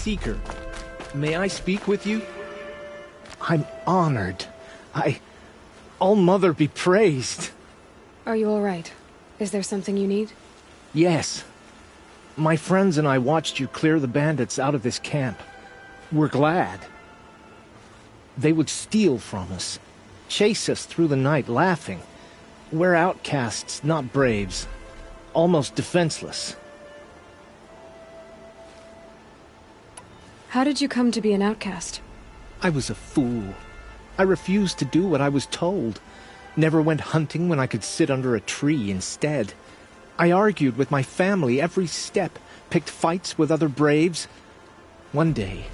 Seeker. May I speak with you? I'm honored. All-Mother be praised. Are you all right? Is there something you need? Yes. My friends and I watched you clear the bandits out of this camp. We're glad. They would steal from us, chase us through the night laughing. We're outcasts, not braves. Almost defenseless. How did you come to be an outcast? I was a fool. I refused to do what I was told. Never went hunting when I could sit under a tree instead. I argued with my family every step, picked fights with other braves. One day,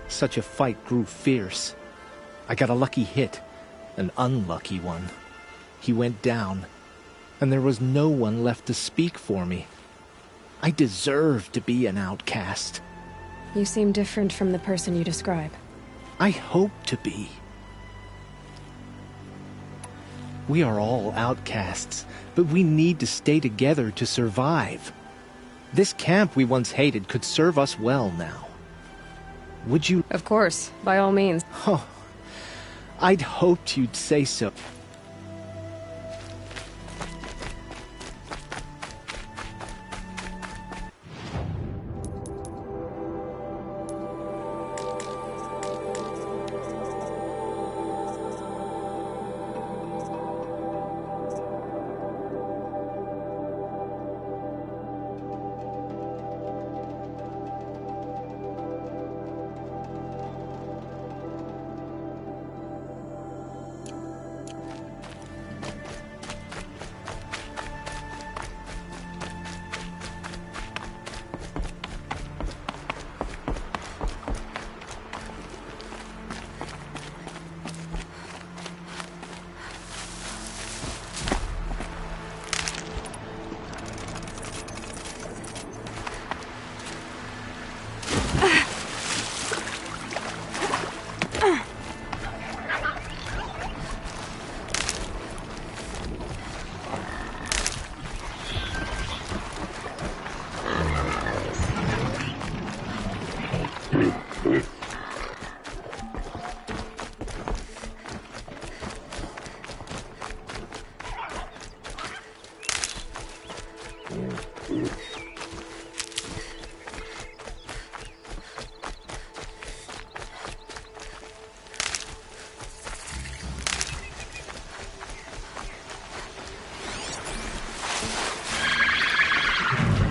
such a fight grew fierce. I got a lucky hit, an unlucky one. He went down, and there was no one left to speak for me. I deserved to be an outcast. You seem different from the person you describe. I hope to be. We are all outcasts, but we need to stay together to survive. This camp we once hated could serve us well now. Would you... Of course, by all means. Oh, I'd hoped you'd say so.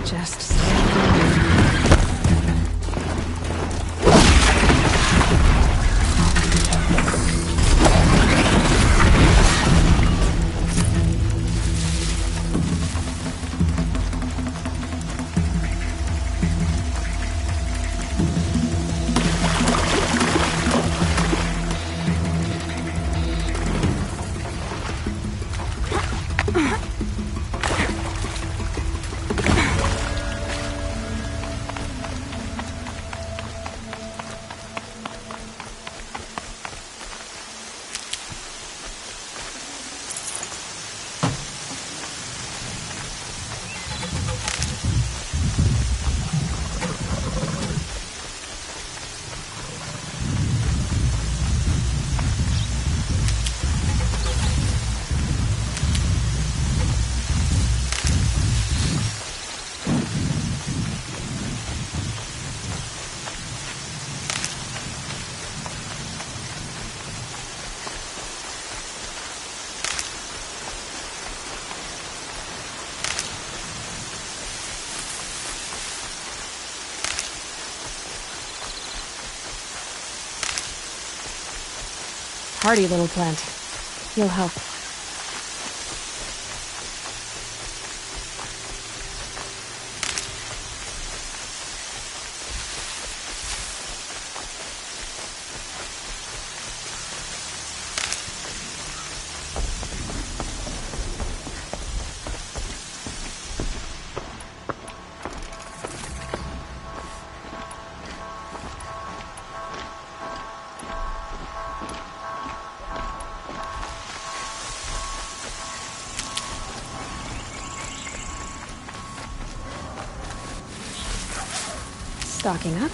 Just hardy little plant. You'll help. Stocking up.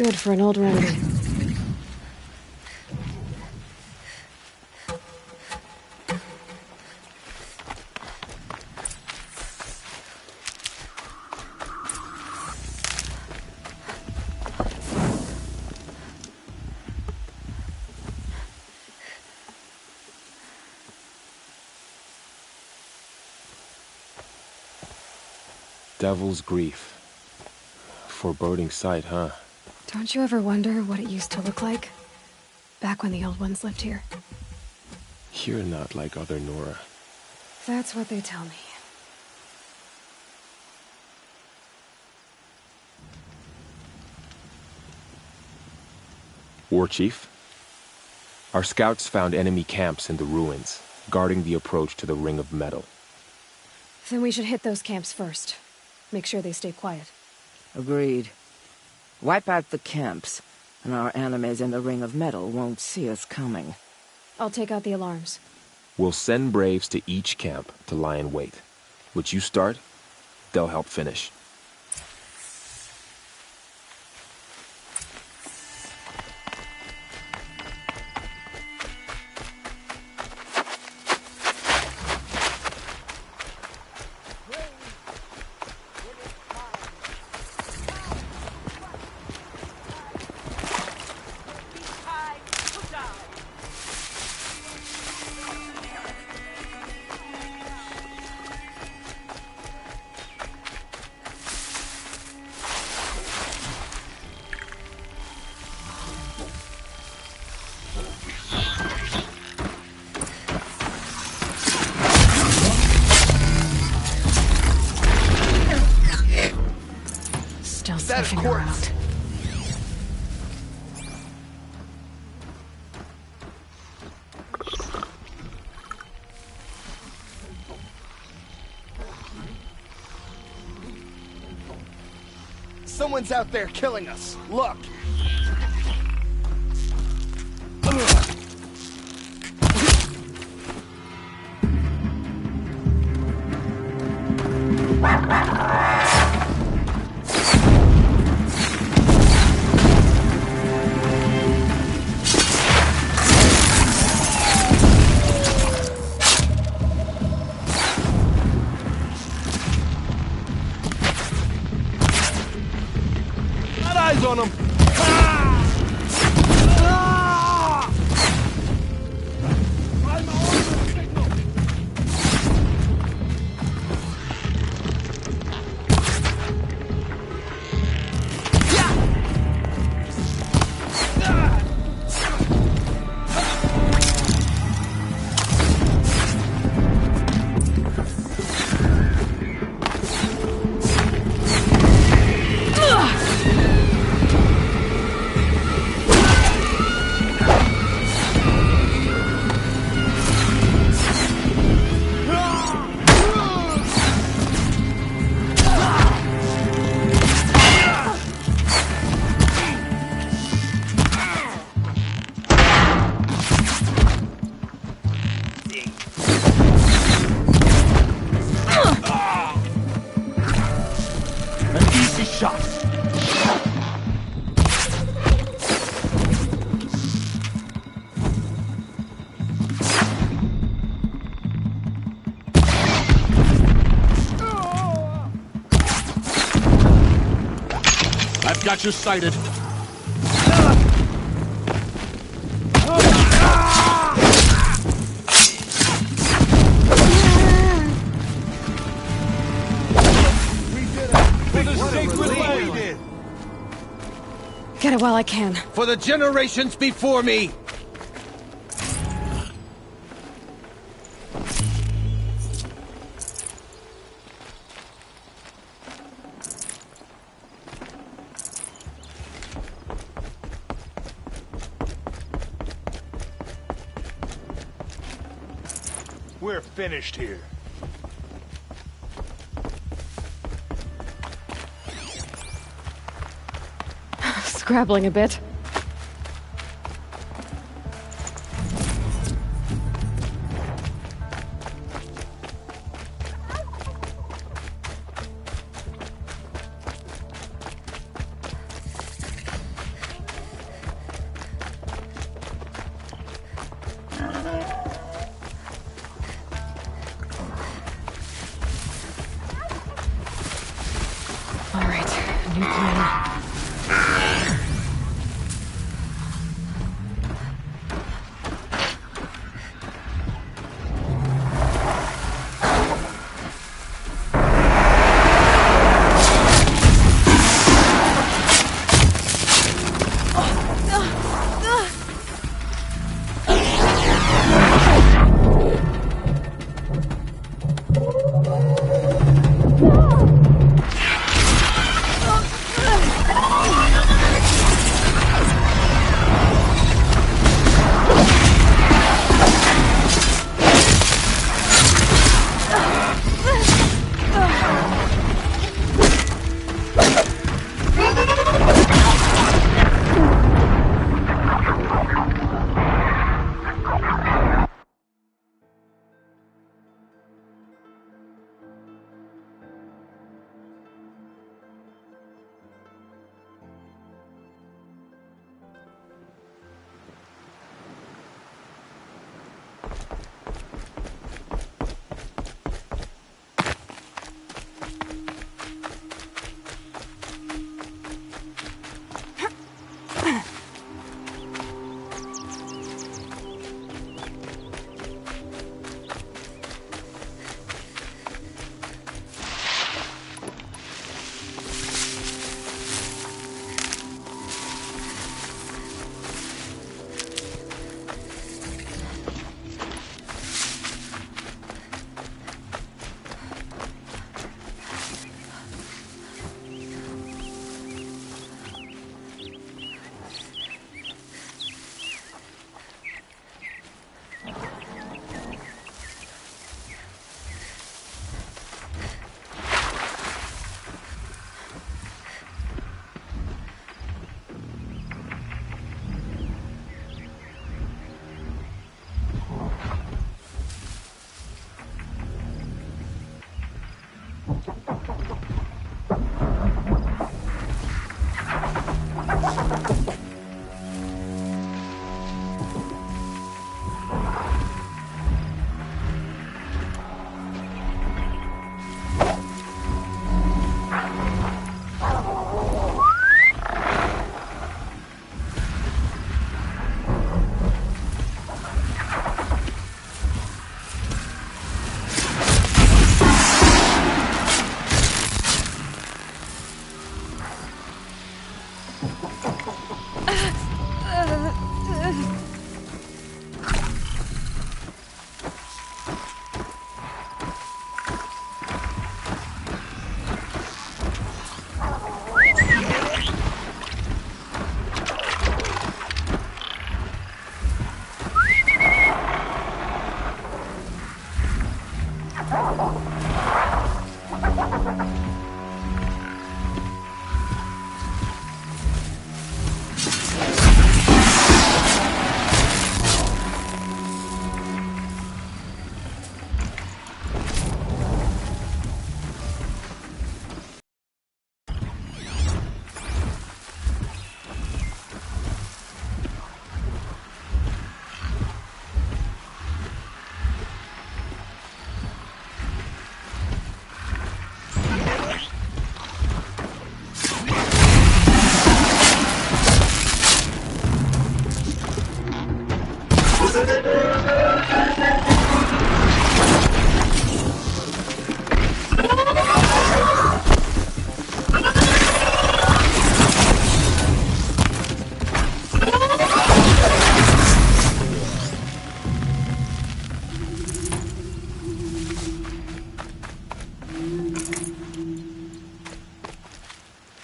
good for an old remedy. Devil's Grief. Foreboding sight, huh? Don't you ever wonder what it used to look like? Back when the old ones lived here. You're not like other Nora. That's what they tell me. War Chief? Our scouts found enemy camps in the ruins, guarding the approach to the Ring of Metal. Then we should hit those camps first. Make sure they stay quiet. Agreed. Wipe out the camps, and our enemies in the Ring of Metal won't see us coming. I'll take out the alarms. We'll send Braves to each camp to lie in wait. What you start, they'll help finish. Still sniffing around. Someone's out there killing us. Look! Got eyes on them! I'm on the signal! An easy shot. I've got you sighted. Get it while I can. For the generations before me! We're finished here. Scrabbling a bit. escaping plan.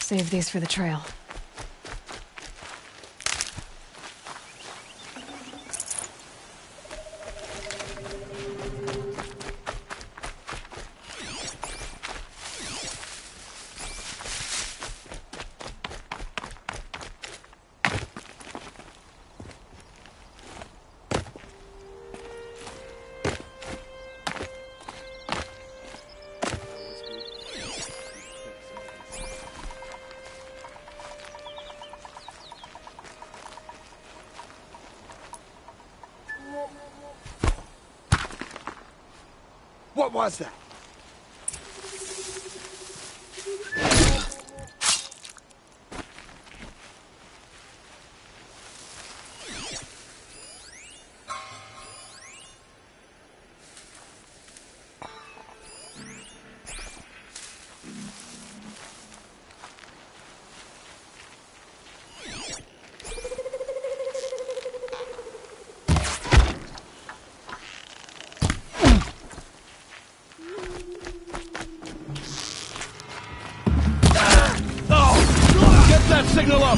Save these for the trail. What was that? signal up!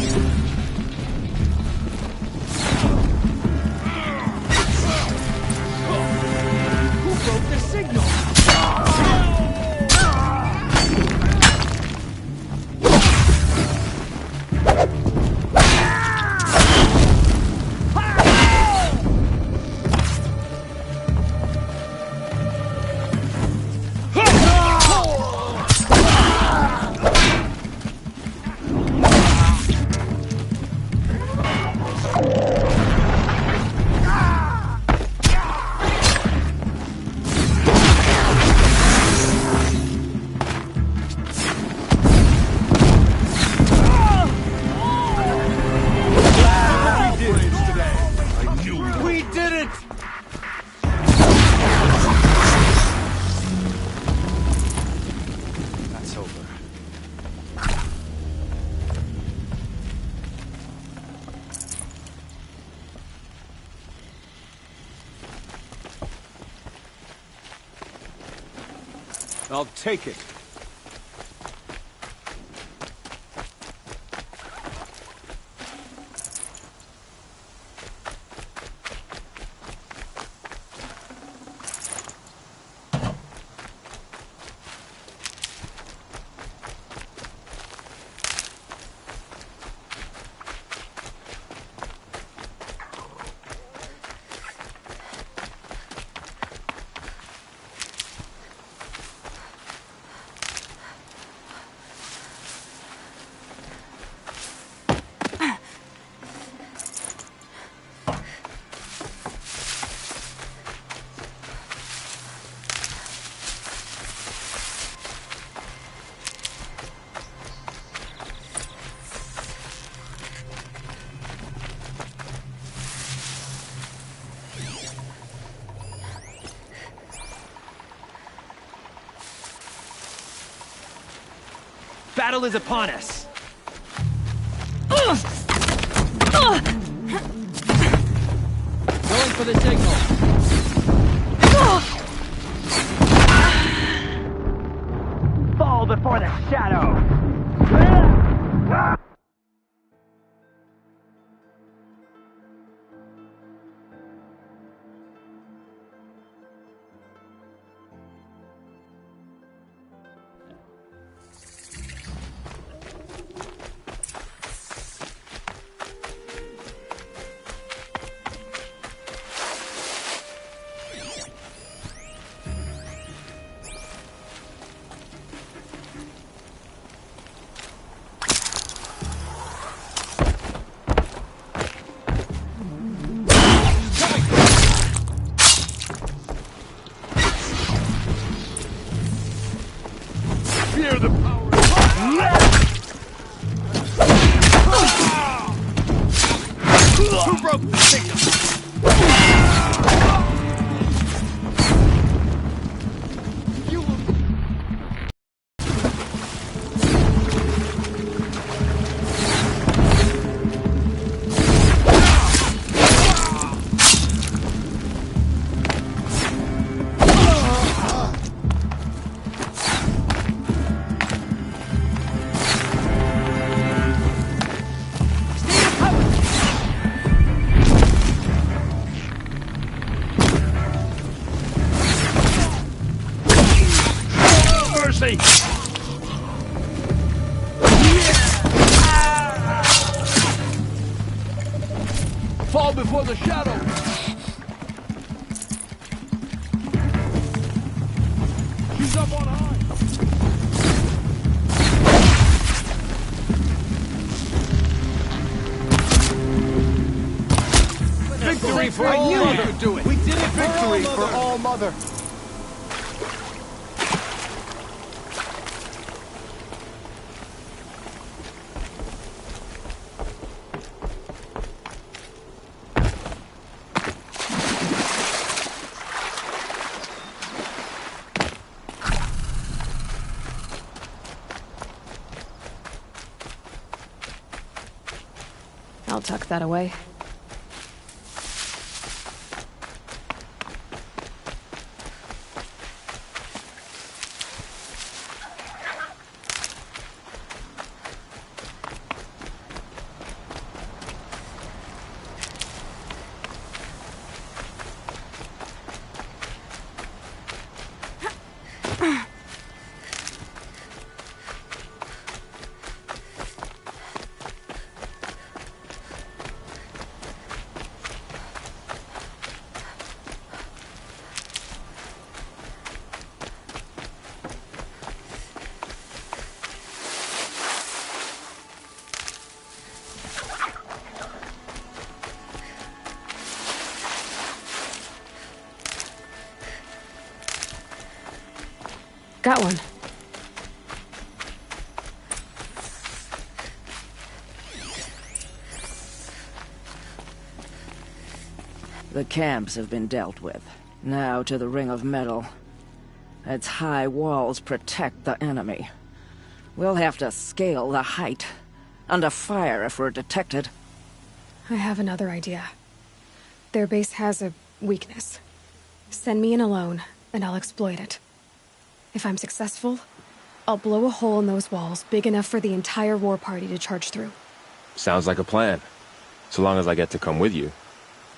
Who broke the signal? We did it! That's over. I'll take it. Battle is upon us. Going for the signal. Fall before the shadow. Fear the power. Who broke the signal? Mercy! Fall before the shadow! She's up on high! Victory for All Mother! Do it. We did it! Victory for All Mother! I'll tuck that away. Got one. The camps have been dealt with. Now to the Ring of Metal. Its high walls protect the enemy. We'll have to scale the height. Under fire if we're detected. I have another idea. Their base has a weakness. Send me in alone, and I'll exploit it. If I'm successful, I'll blow a hole in those walls big enough for the entire war party to charge through. Sounds like a plan. So long as I get to come with you.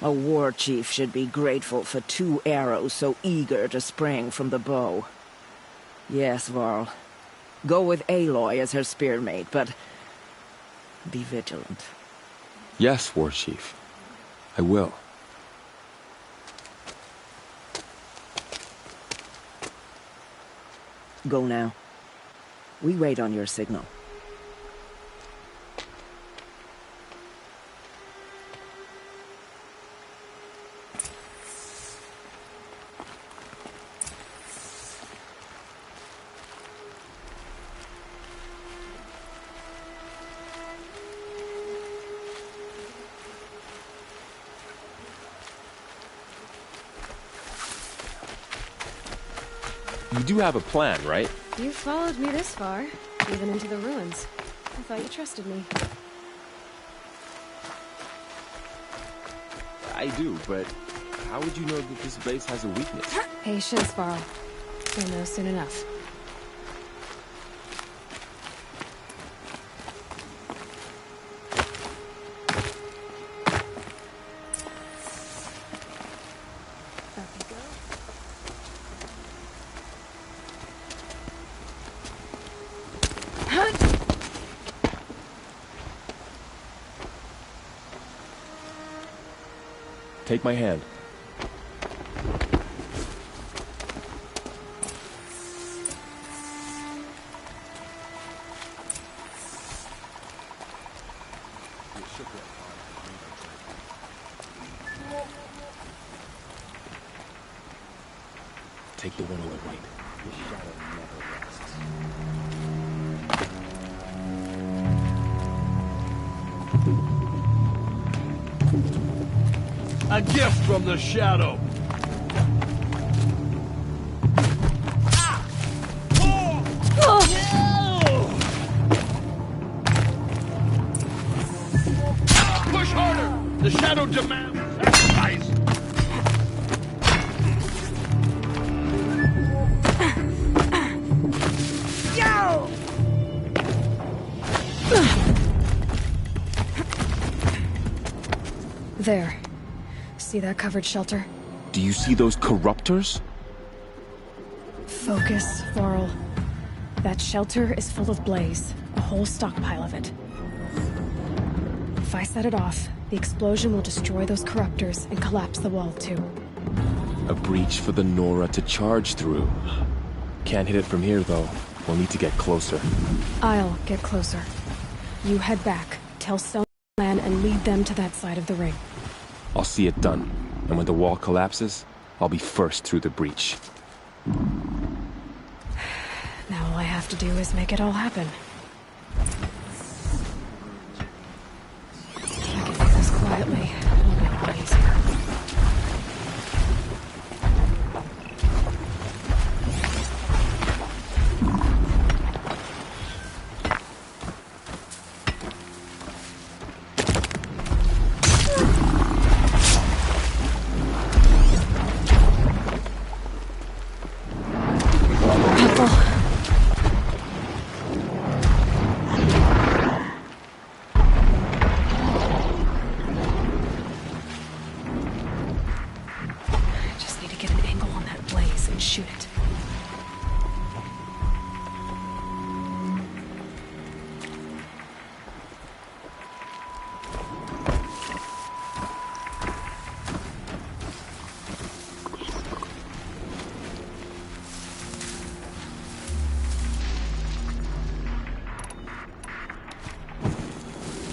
A war chief should be grateful for 2 arrows so eager to spring from the bow. Yes, Varl. Go with Aloy as her spearmate, but be vigilant. Yes, War Chief. I will. Go now. We wait on your signal. You do have a plan, right? You followed me this far, even into the ruins. I thought you trusted me. I do, but how would you know that this base has a weakness? Patience, Varl. You'll know soon enough. Take my hand. Take the one on the right. The shadow never rests. A gift from the shadow. Push harder! The shadow demands sacrifice! There. See that covered shelter? Do you see those corruptors? Focus, Varl. That shelter is full of blaze. A whole stockpile of it. If I set it off, the explosion will destroy those corruptors and collapse the wall too. A breach for the Nora to charge through. Can't hit it from here, though. We'll need to get closer. I'll get closer. You head back, tell Stone plan, and lead them to that side of the ring. I'll see it done. And when the wall collapses, I'll be first through the breach. Now all I have to do is make it all happen. I can do this quietly. It'll be a lot easier. Shoot it.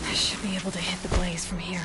I should be able to hit the blaze from here.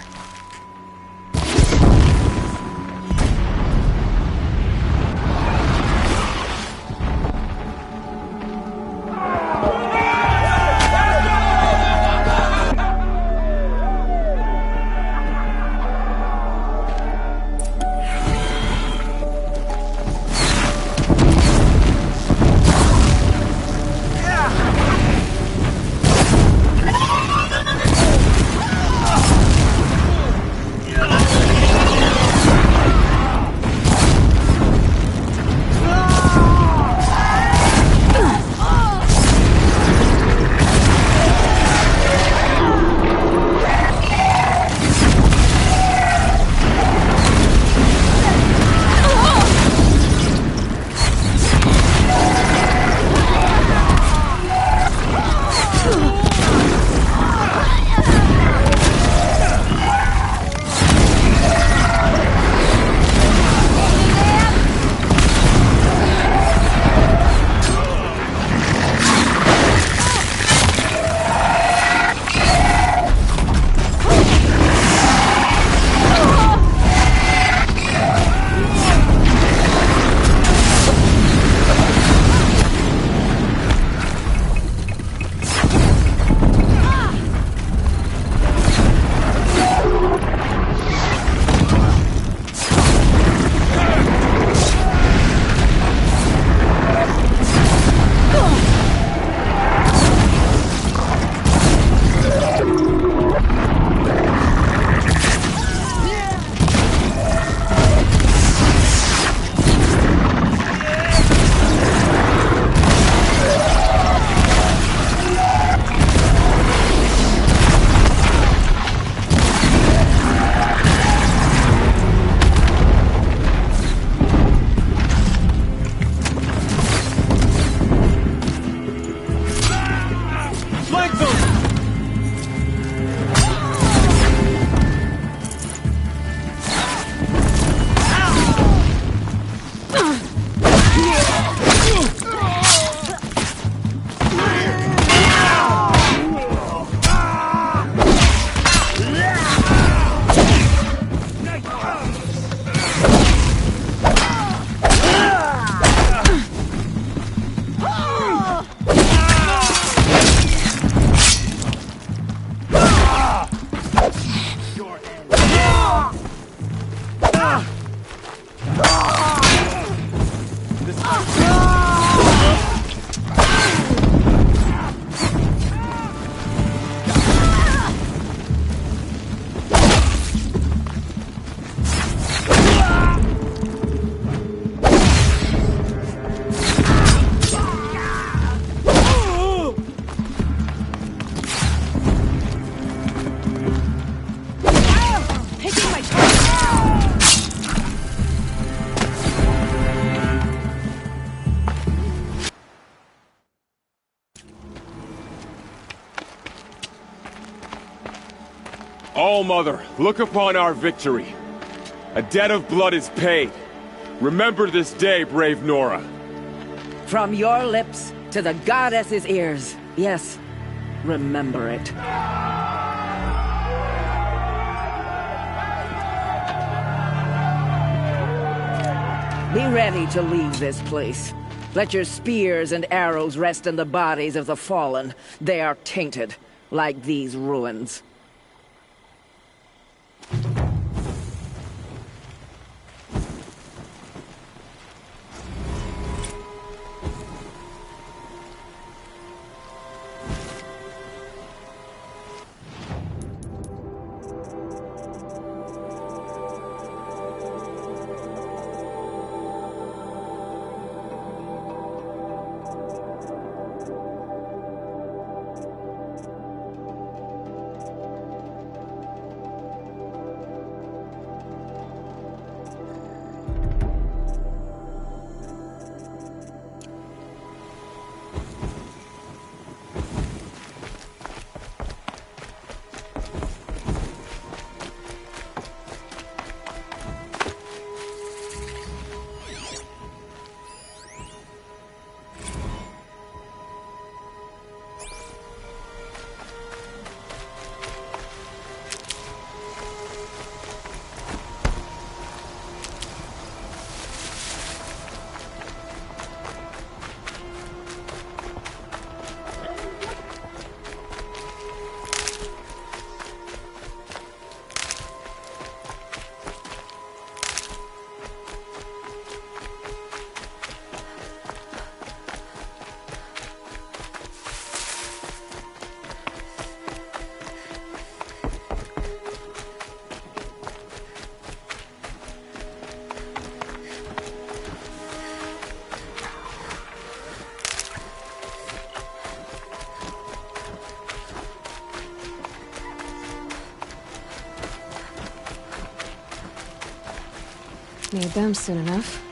Taking my turn! All-Mother, look upon our victory. A debt of blood is paid. Remember this day, brave Nora. From your lips to the goddess's ears. Yes, remember it. Be ready to leave this place. Let your spears and arrows rest in the bodies of the fallen. They are tainted, like these ruins. Need them soon enough.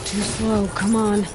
Too slow, come on.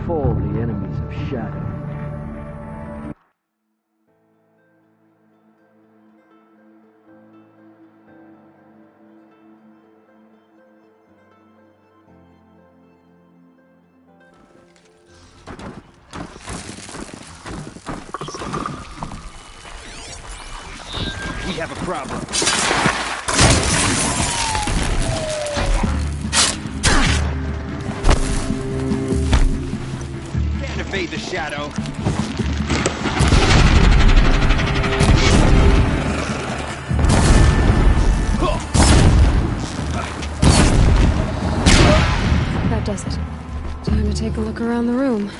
fall the enemies of Shadow. We have a problem. Can't evade the Shadow. That does it. Time to take a look around the room.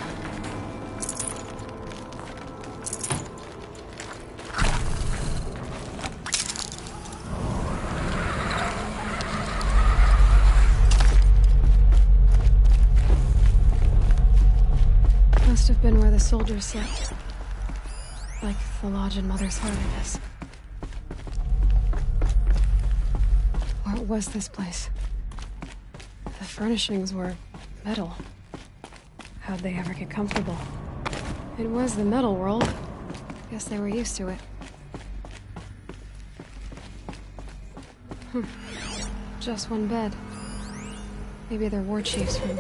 Must have been where the soldiers slept. Like the lodge in Mother's Heart, I guess. What was this place? The furnishings were metal. How'd they ever get comfortable? It was the metal world. Guess they were used to it. Just one bed. Maybe they're war chiefs from...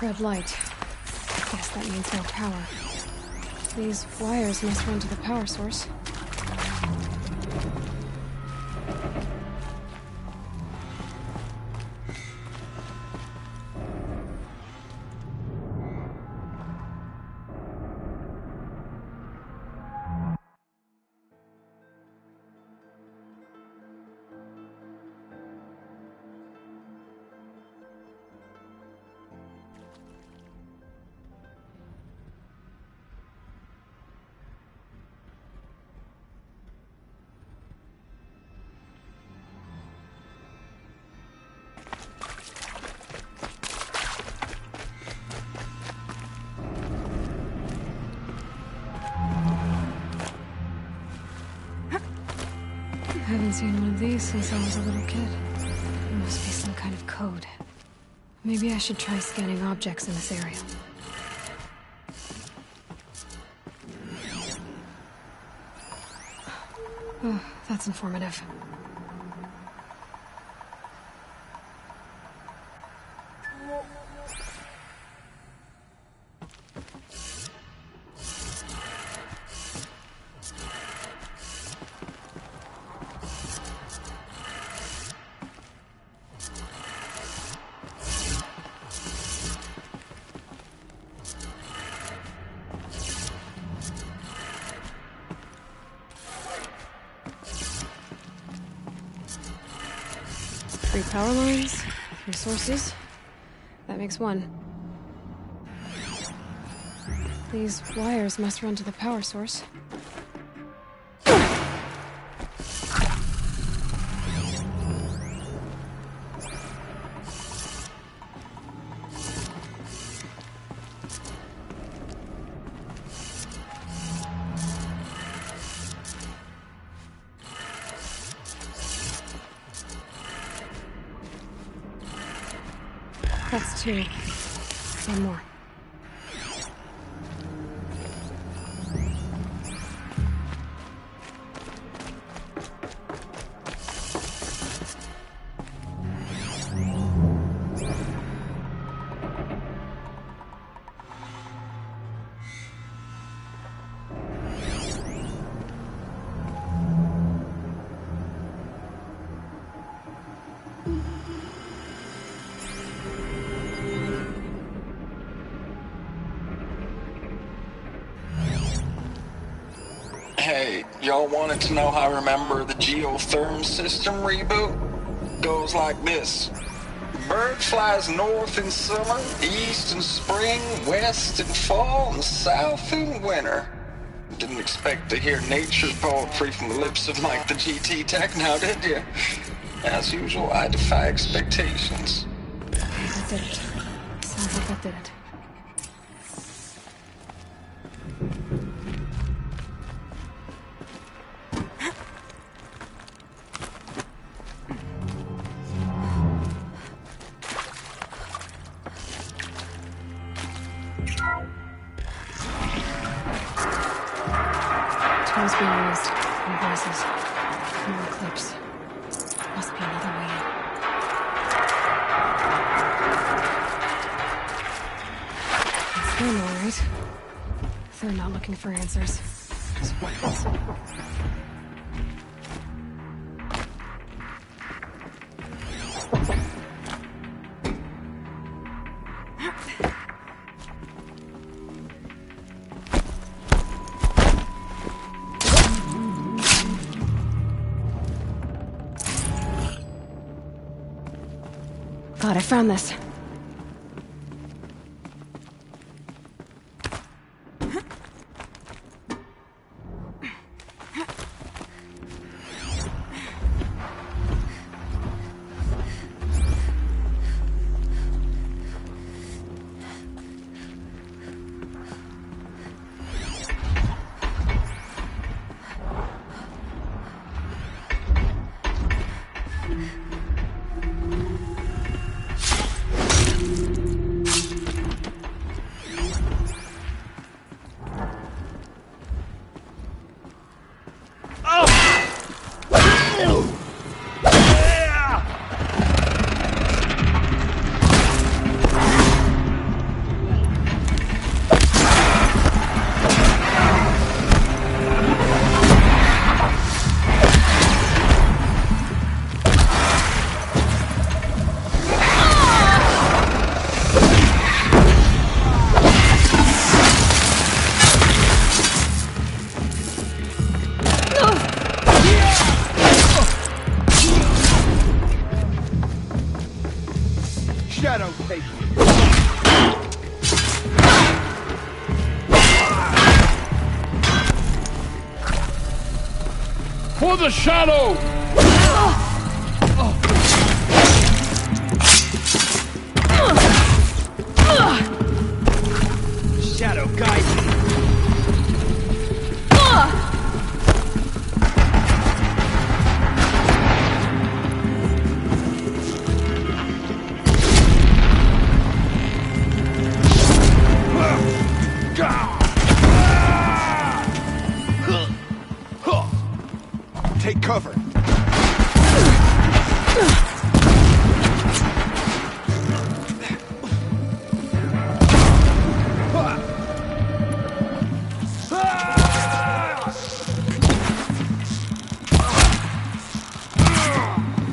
Red light. Guess that means no power. These wires must run to the power source. I haven't seen one of these since I was a little kid. It must be some kind of code. Maybe I should try scanning objects in this area. Oh, that's informative. Three power lines, 3 sources. That makes 1. These wires must run to the power source. That's 2. One more. Hey, y'all wanted to know how I remember the geotherm system reboot? Goes like this. Bird flies north in summer, east in spring, west in fall, and south in winter. Didn't expect to hear nature poetry from the lips of Mike the GT Tech now, did you? As usual, I defy expectations. That did it. Sounds like that did it. Tools being used. Devices. More clips. Must be another way in. It's them, all right. They're not looking for answers. Just weapons. God, I found this. Shadow take it. For the shadow! Shadow guide me. Take cover.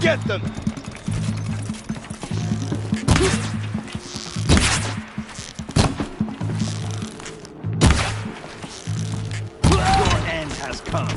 Get them! Your end has come.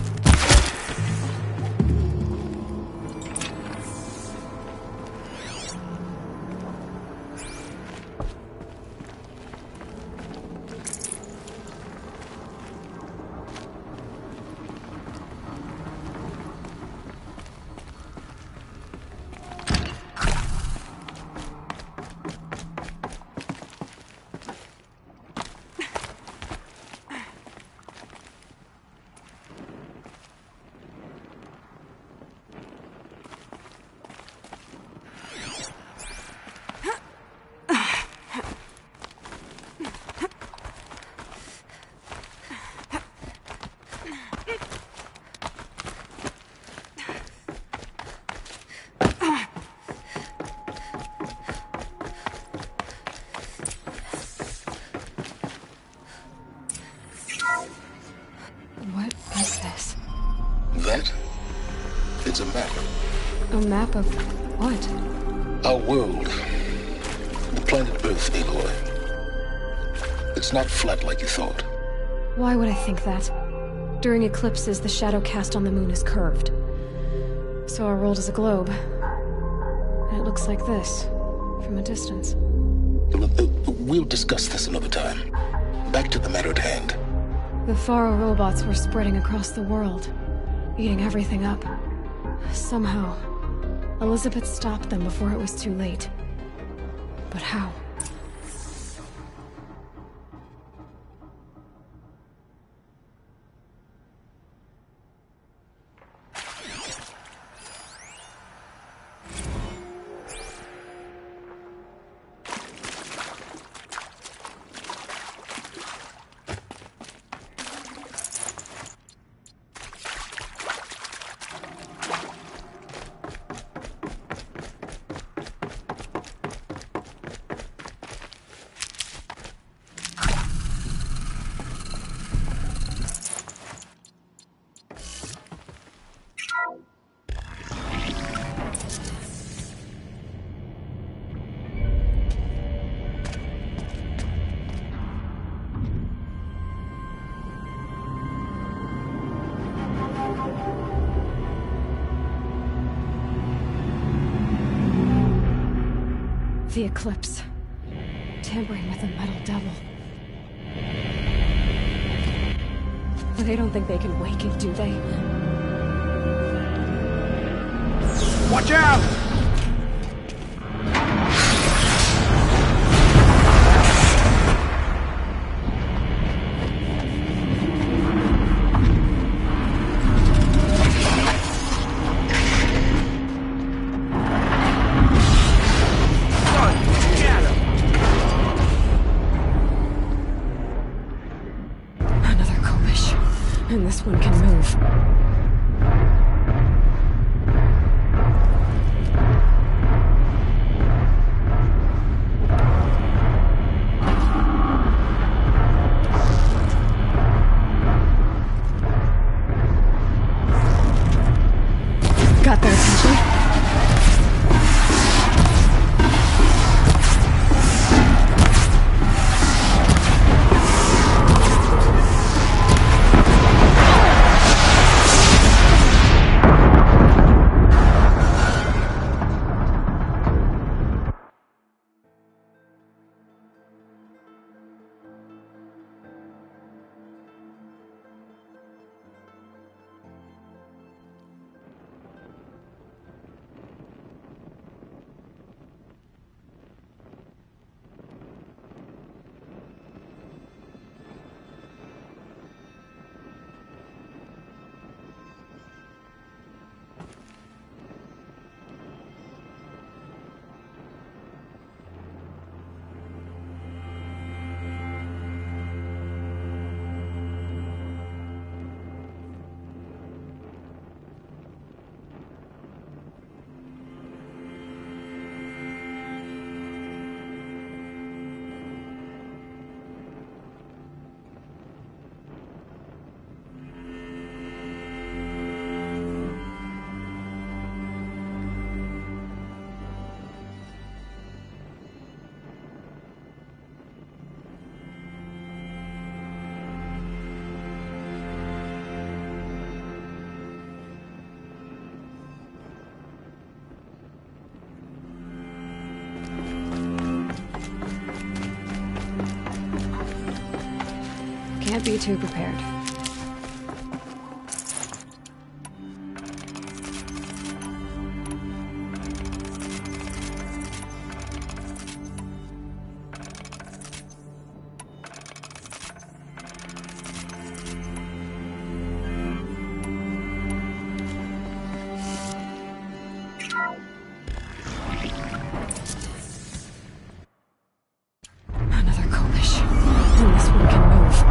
What is this? That? It's a map. A map of what? Our world. The planet Earth, Aloy. It's not flat like you thought. Why would I think that? During eclipses, the shadow cast on the moon is curved. So our world is a globe. And it looks like this, from a distance. We'll discuss this another time. Back to the matter at hand. The Faro robots were spreading across the world, eating everything up. Somehow, Elizabeth stopped them before it was too late. But how? The Eclipse. Tampering with the Metal Devil. But they don't think they can wake it, do they? Watch out! And this one can move. Got their attention? Can't be too prepared. Another coalition. And this one can move.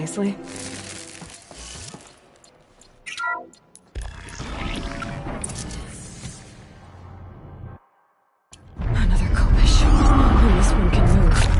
nicely. Another Kobish. And this one can move.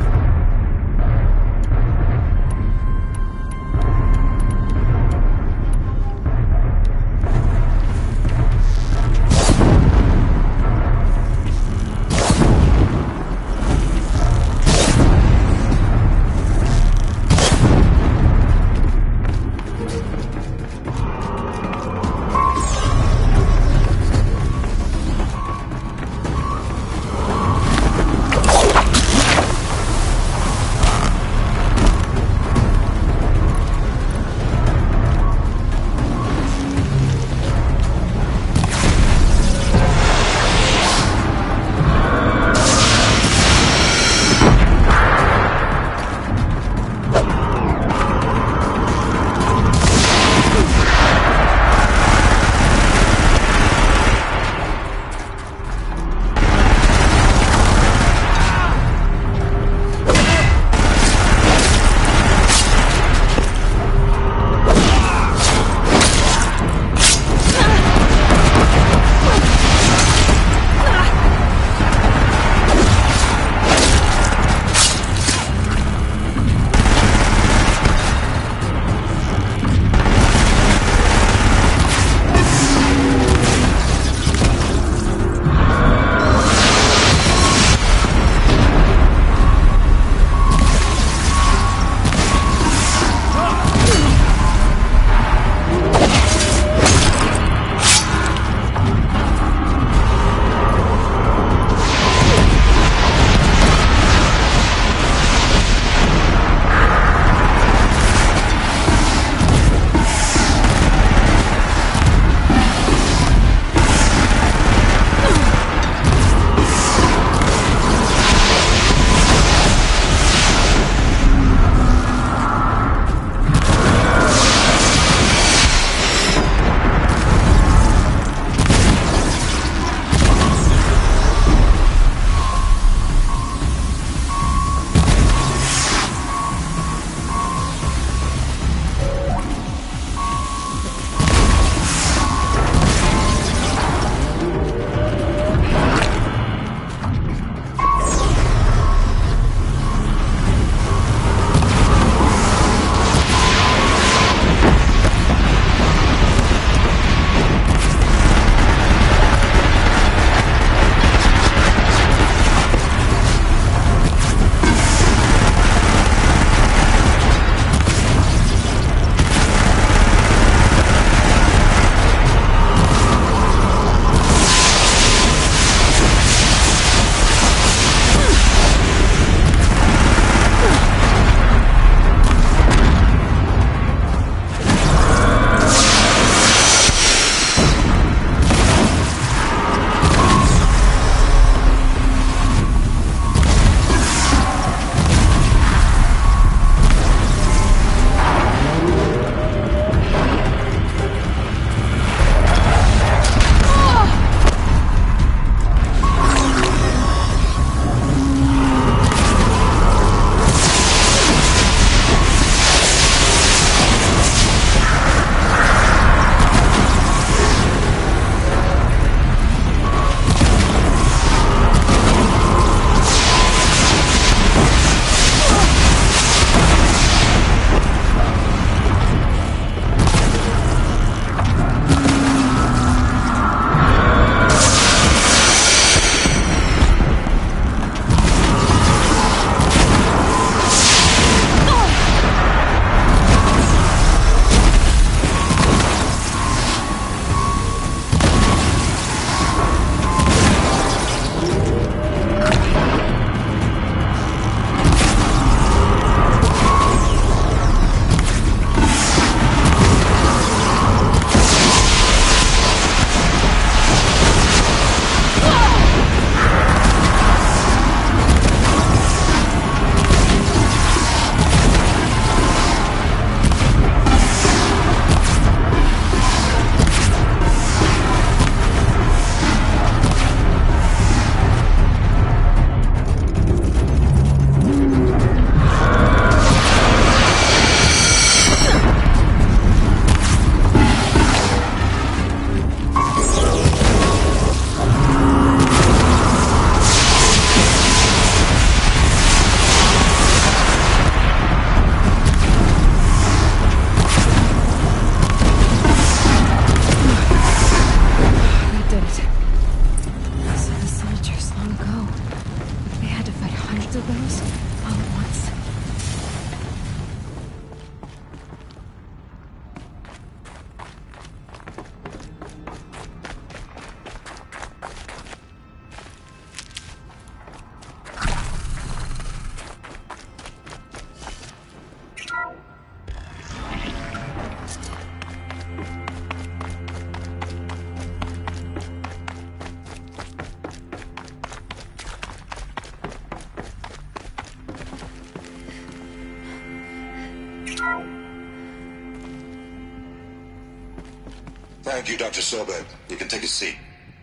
Thank you, Dr. Sobek. You can take a seat.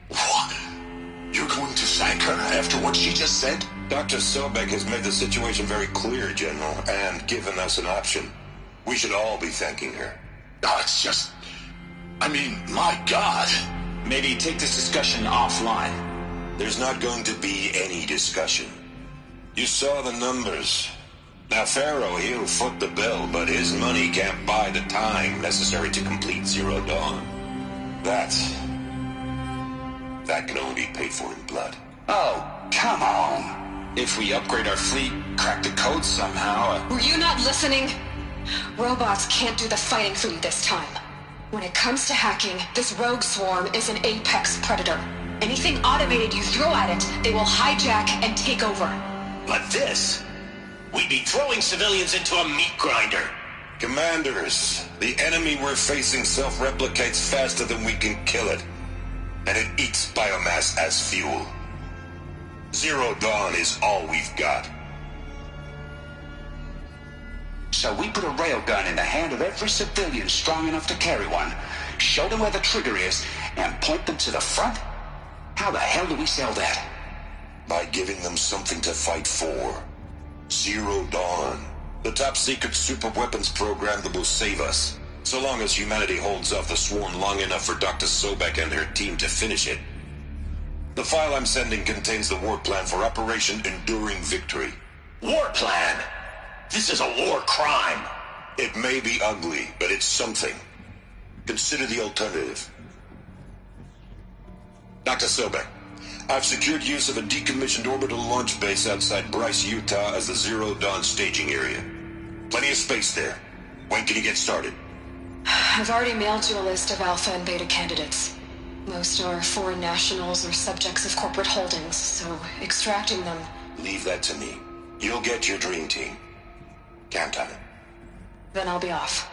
What? You're going to thank her after what she just said? Dr. Sobek has made the situation very clear, General, and given us an option. We should all be thanking her. Oh, it's just... I mean, my God. Maybe take this discussion offline. There's not going to be any discussion. You saw the numbers. Now, Pharaoh, he'll foot the bill, but his money can't buy the time necessary to complete Zero Dawn. That can only be paid for in blood. Oh, come on. If we upgrade our fleet, crack the code somehow... Were you not listening? Robots can't do the fighting for you this time. When it comes to hacking, this rogue swarm is an apex predator. Anything automated you throw at it, they will hijack and take over. But this... we'd be throwing civilians into a meat grinder. Commanders, the enemy we're facing self-replicates faster than we can kill it. And it eats biomass as fuel. Zero Dawn is all we've got. So we put a railgun in the hand of every civilian strong enough to carry one, show them where the trigger is, and point them to the front? How the hell do we sell that? By giving them something to fight for. Zero Dawn. The top-secret super-weapons program that will save us. So long as humanity holds off the swarm long enough for Dr. Sobek and her team to finish it. The file I'm sending contains the war plan for Operation Enduring Victory. War plan? This is a war crime. It may be ugly, but it's something. Consider the alternative. Dr. Sobek, I've secured use of a decommissioned orbital launch base outside Bryce, Utah as the Zero Dawn staging area. Plenty of space there. When can you get started? I've already mailed you a list of Alpha and Beta candidates. Most are foreign nationals or subjects of corporate holdings, so extracting them... Leave that to me. You'll get your dream team. Count on it. Then I'll be off.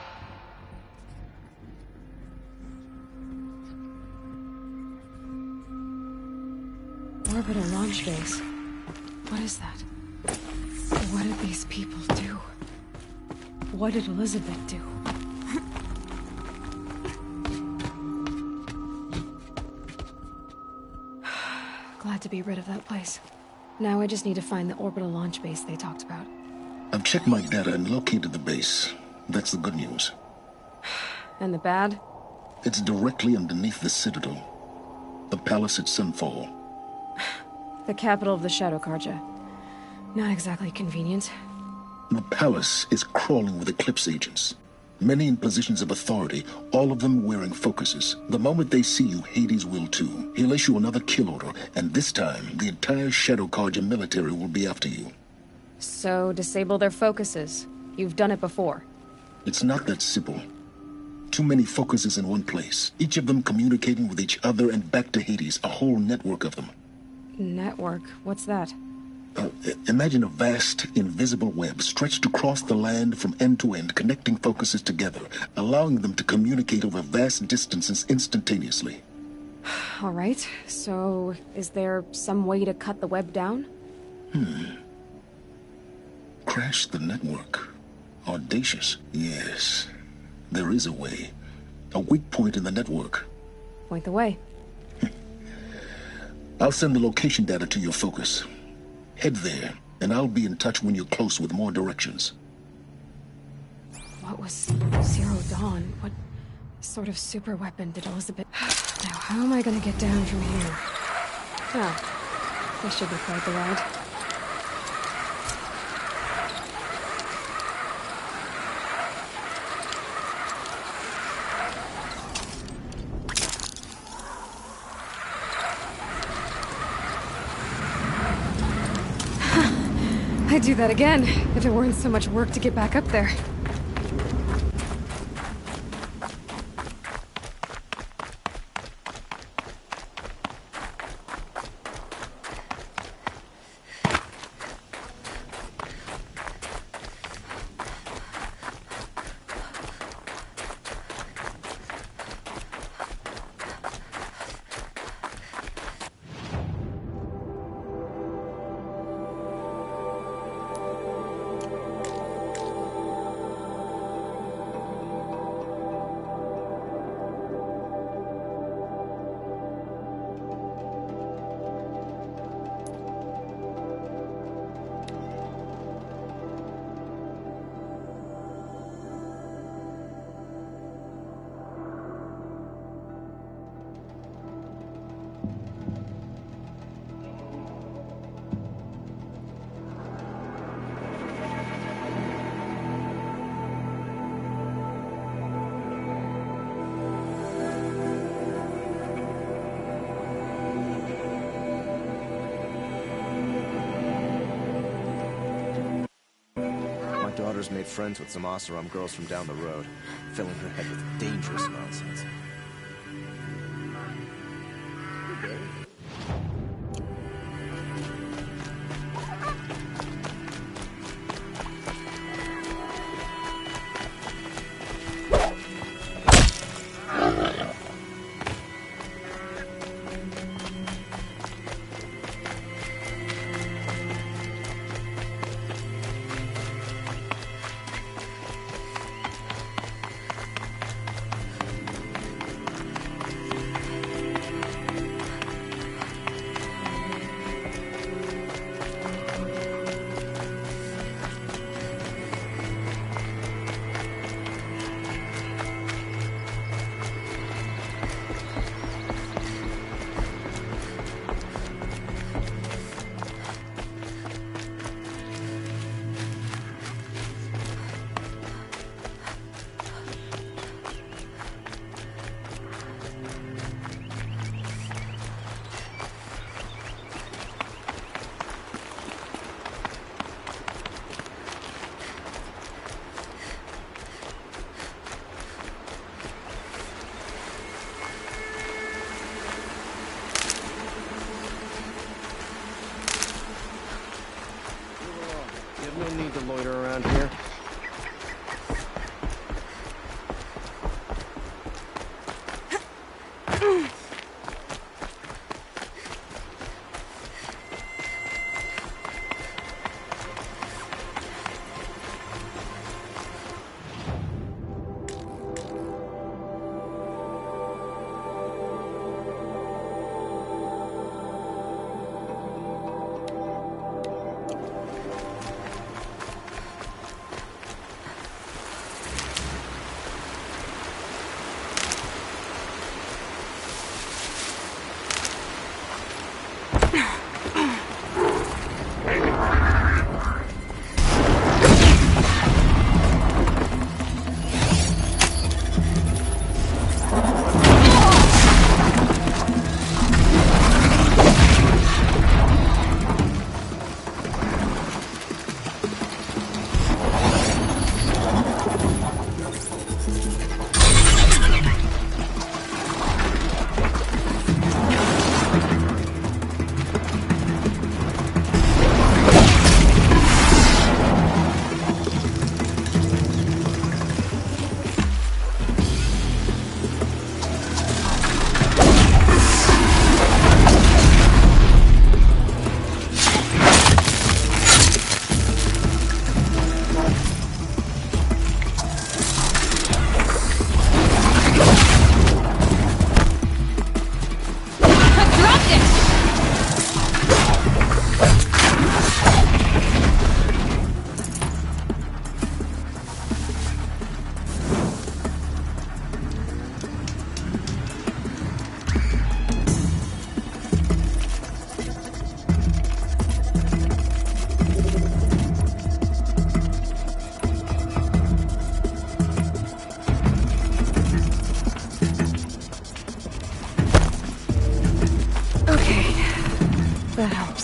Orbital launch base. What is that? What did these people do? What did Elizabeth do? Glad to be rid of that place. Now I just need to find the orbital launch base they talked about. I've checked my data and located the base. That's the good news. And the bad? It's directly underneath the Citadel. The palace at Sunfall. The capital of the Shadow Carja. Not exactly convenient. The palace is crawling with Eclipse agents. Many in positions of authority, all of them wearing focuses. The moment they see you, Hades will too. He'll issue another kill order, and this time, the entire Shadow Carja military will be after you. So, disable their focuses. You've done it before. It's not that simple. Too many focuses in one place, each of them communicating with each other and back to Hades, a whole network of them. Network? What's that? Imagine a vast, invisible web stretched across the land from end to end, connecting focuses together, allowing them to communicate over vast distances instantaneously. All right, so is there some way to cut the web down? Crash the network. Audacious. Yes, there is a way. A weak point in the network. Point the way. I'll send the location data to your focus. Head there, and I'll be in touch when you're close with more directions. What was Zero Dawn? What sort of super weapon did Elizabeth... Now, how am I gonna get down from here? This should be quite the ride. I'd do that again, if it weren't so much work to get back up there. daughter's made friends with some Oseram girls from down the road, filling her head with dangerous nonsense. No need to loiter around here. That helps.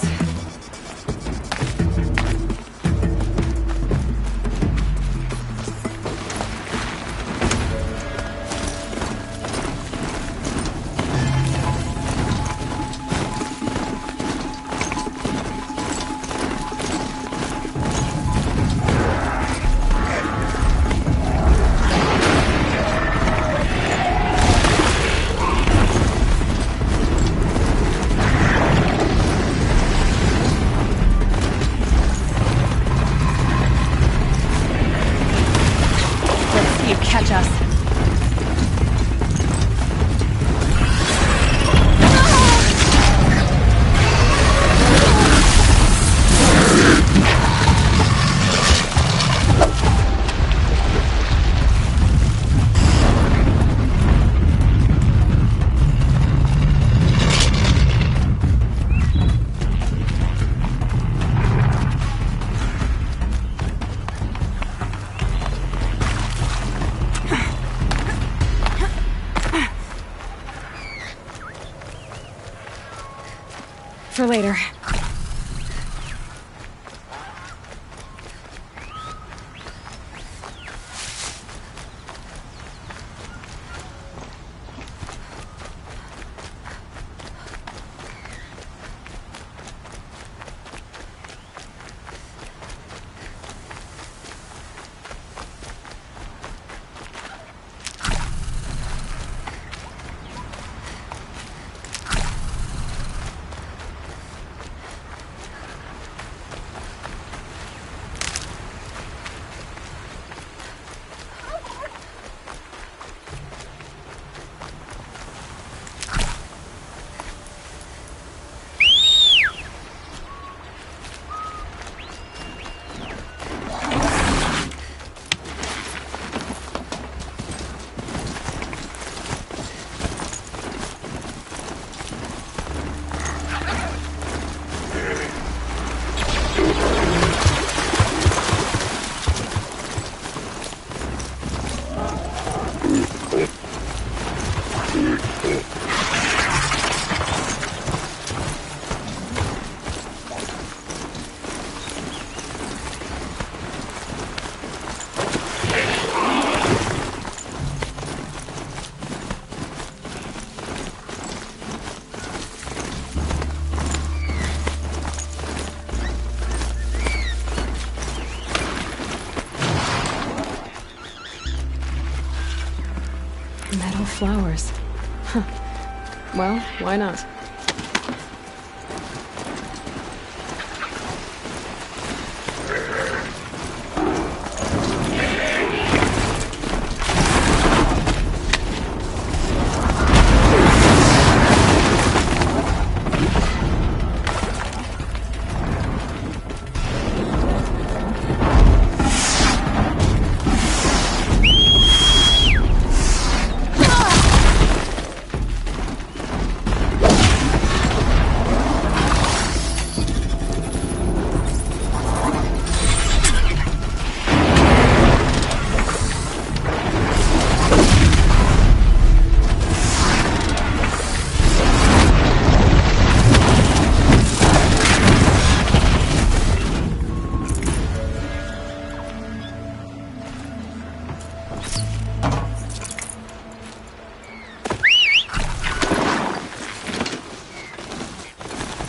Catch us. For later. Sell flowers. Huh. Well, why not?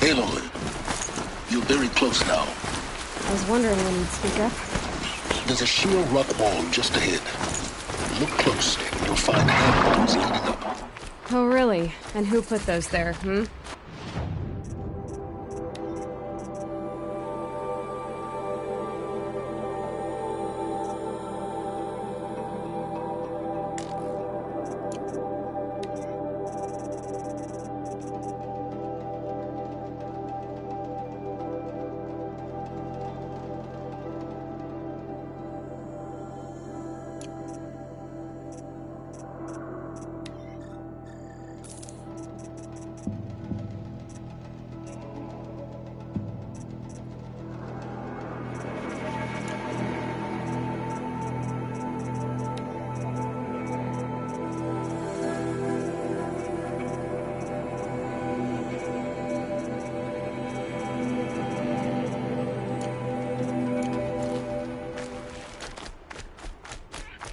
Aloy, you're very close now. I was wondering when you'd speak up. There's a sheer rock wall just ahead. Look close, and you'll find handholds leading up. Oh, really? And who put those there, hmm?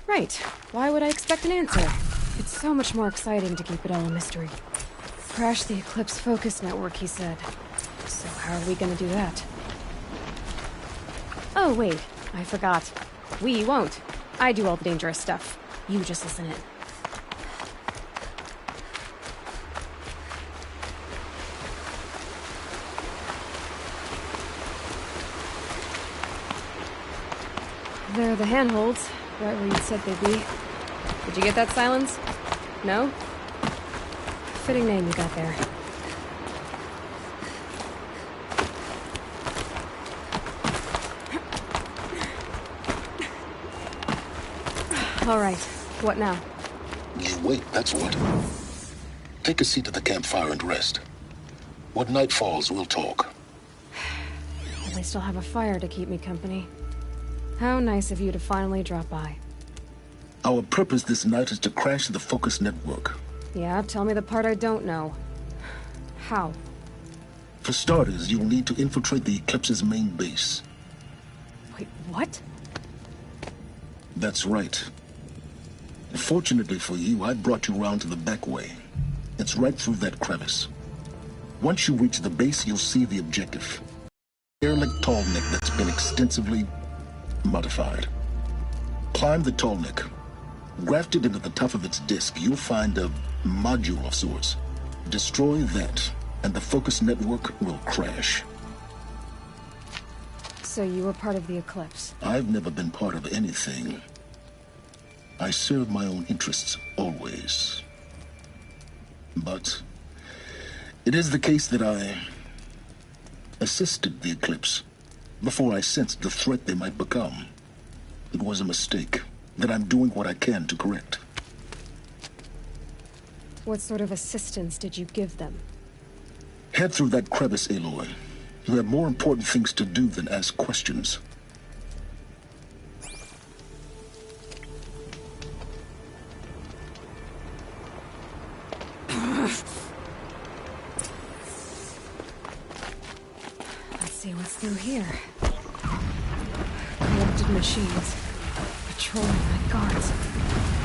Right. Why would I expect an answer? It's so much more exciting to keep it all a mystery. Crash the Eclipse Focus Network, he said. So how are we gonna do that? Oh, wait. I forgot. We won't. I do all the dangerous stuff. You just listen in. There are the handholds. Right where you said they'd be. Did you get that, Silence? No? Fitting name you got there. All right. What now? You wait, that's what. Take a seat at the campfire and rest. When night falls, we'll talk. At least I'll have a fire to keep me company. How nice of you to finally drop by. Our purpose this night is to crash the Focus Network. Yeah, tell me the part I don't know. How? For starters, you'll need to infiltrate the Eclipse's main base. Wait, what? That's right. Fortunately for you, I brought you around to the back way. It's right through that crevice. Once you reach the base, you'll see the objective. Derelict Tallneck that's been extensively modified. Climb the Tallneck. Grafted into the top of its disk, you'll find a module of sorts. Destroy that, and the Focus Network will crash. So you were part of the Eclipse? I've never been part of anything. I serve my own interests, always. But it is the case that I assisted the Eclipse before I sensed the threat they might become. It was a mistake that I'm doing what I can to correct. What sort of assistance did you give them? Head through that crevice, Aloy. You have more important things to do than ask questions. Let's see what's through here. Corrupted machines. Patrolling like guards.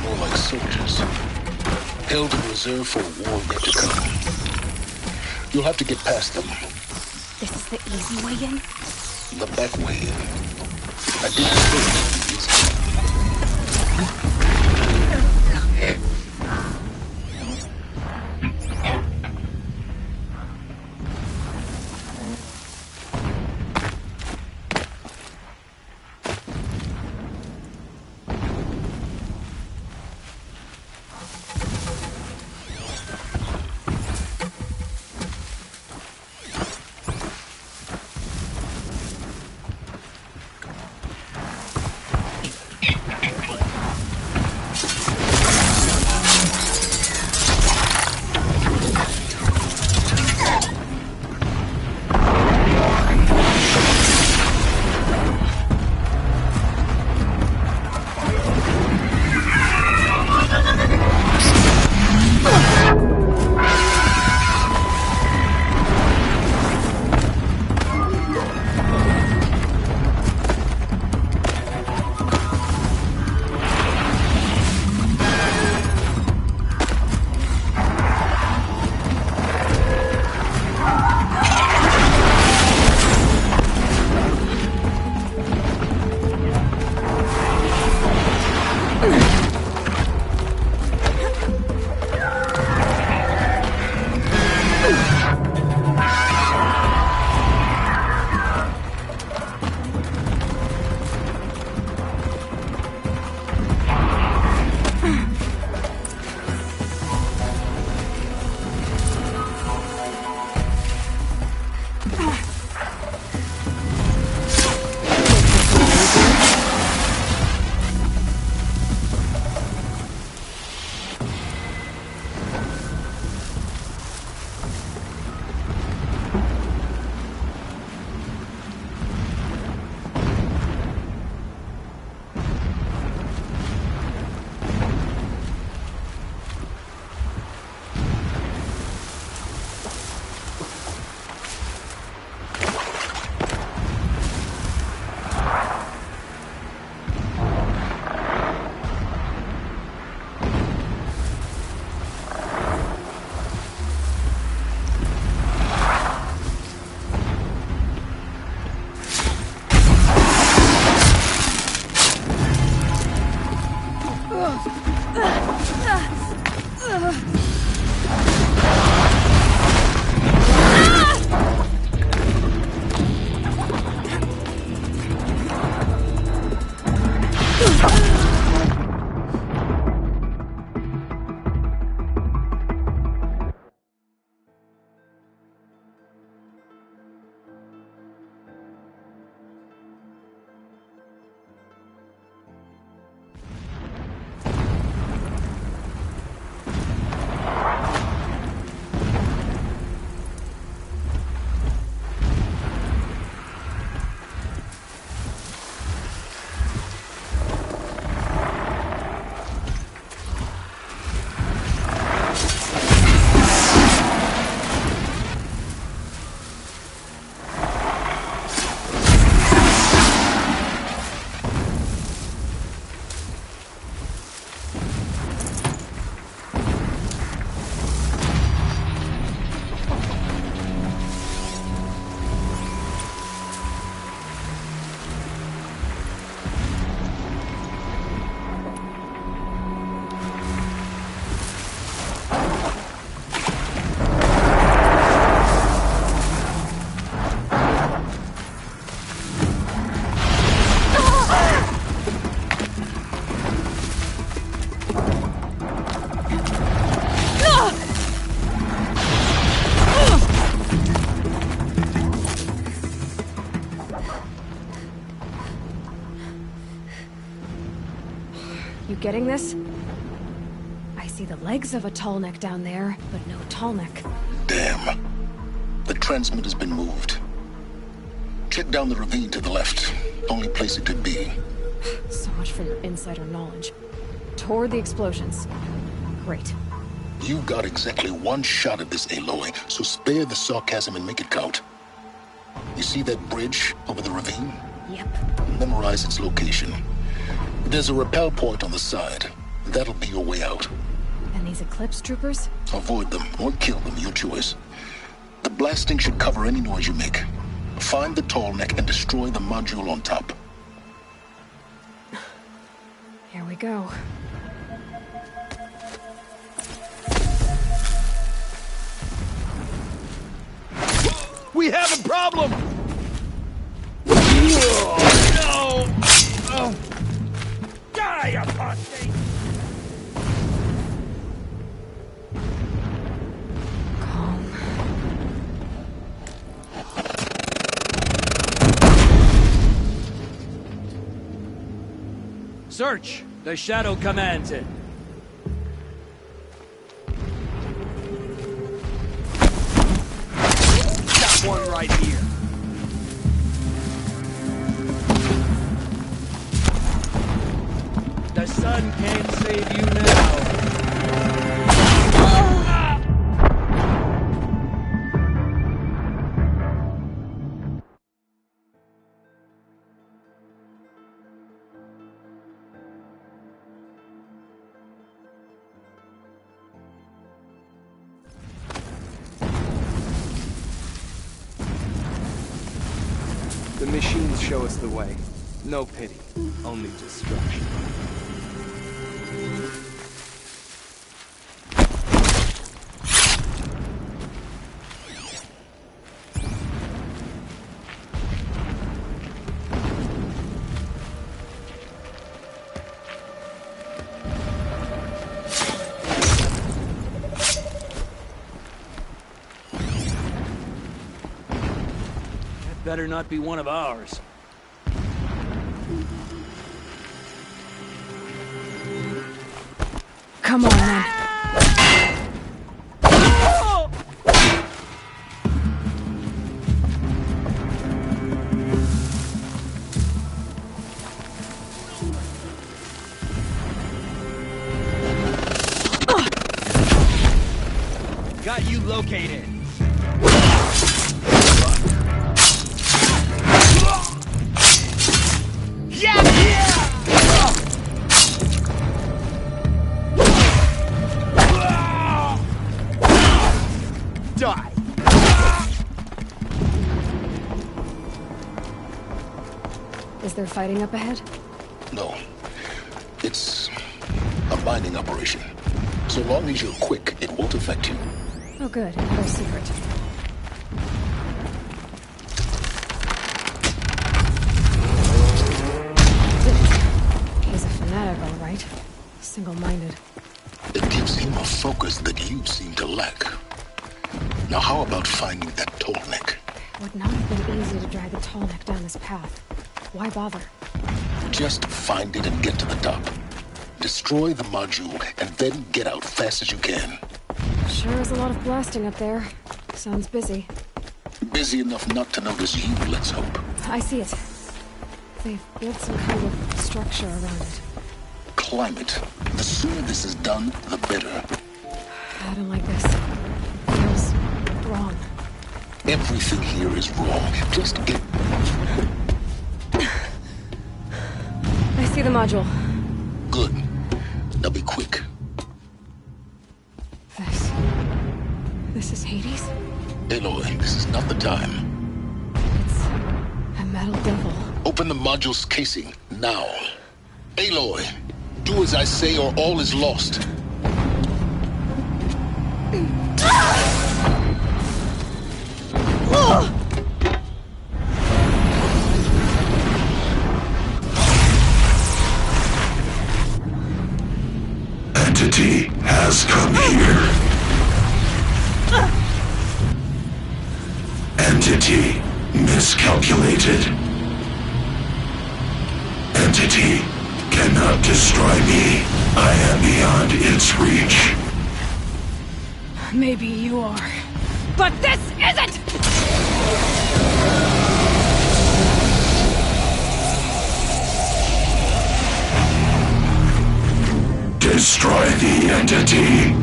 More like soldiers. Held in reserve for a war yet to come. You'll have to get past them. This is the easy way in? The back way in. I didn't say it. You getting this? I see the legs of a Tallneck down there, but no Tallneck. Damn. The transmitter's been moved. Check down the ravine to the left. Only place it could be. So much for your insider knowledge. Toward the explosions. Great. You've got exactly one shot at this, Aloy, so spare the sarcasm and make it count. You see that bridge over the ravine? Yep. Memorize its location. There's a rappel point on the side. That'll be your way out. And these Eclipse troopers? Avoid them or kill them, your choice. The blasting should cover any noise you make. Find the Tallneck and destroy the module on top. Here we go. We have a problem! No! Oh. Die, apostate! Calm. Search the Shadow Command's in. Got one right here. The sun can't save you now. The machines show us the way. No pity, only destruction. Better not be one of ours. Come on, then. Got you located. Die. Is there fighting up ahead? No. It's a mining operation. So long as you're quick, it won't affect you. Oh, good. Another secret. He's a fanatic, all right. Single-minded. It gives him a focus that you seem to lack. Now how about finding that Tallneck? It would not have been easy to drag the Tallneck down this path. Why bother? Just find it and get to the top. Destroy the module, and then get out fast as you can. Sure is a lot of blasting up there. Sounds busy. Busy enough not to notice you, let's hope. I see it. They've built some kind of structure around it. Climb it. The sooner this is done, the better. I don't like this. Feels wrong. Everything here is wrong. Just get... I see the module. Good. Now be quick. This is Hades? Aloy, this is not the time. It's a metal devil. Open the module's casing, now. Aloy, do as I say or all is lost. Entity has come here. Entity miscalculated. Entity cannot destroy me. I am beyond its reach. Maybe you are. But this isn't! Destroy the entity.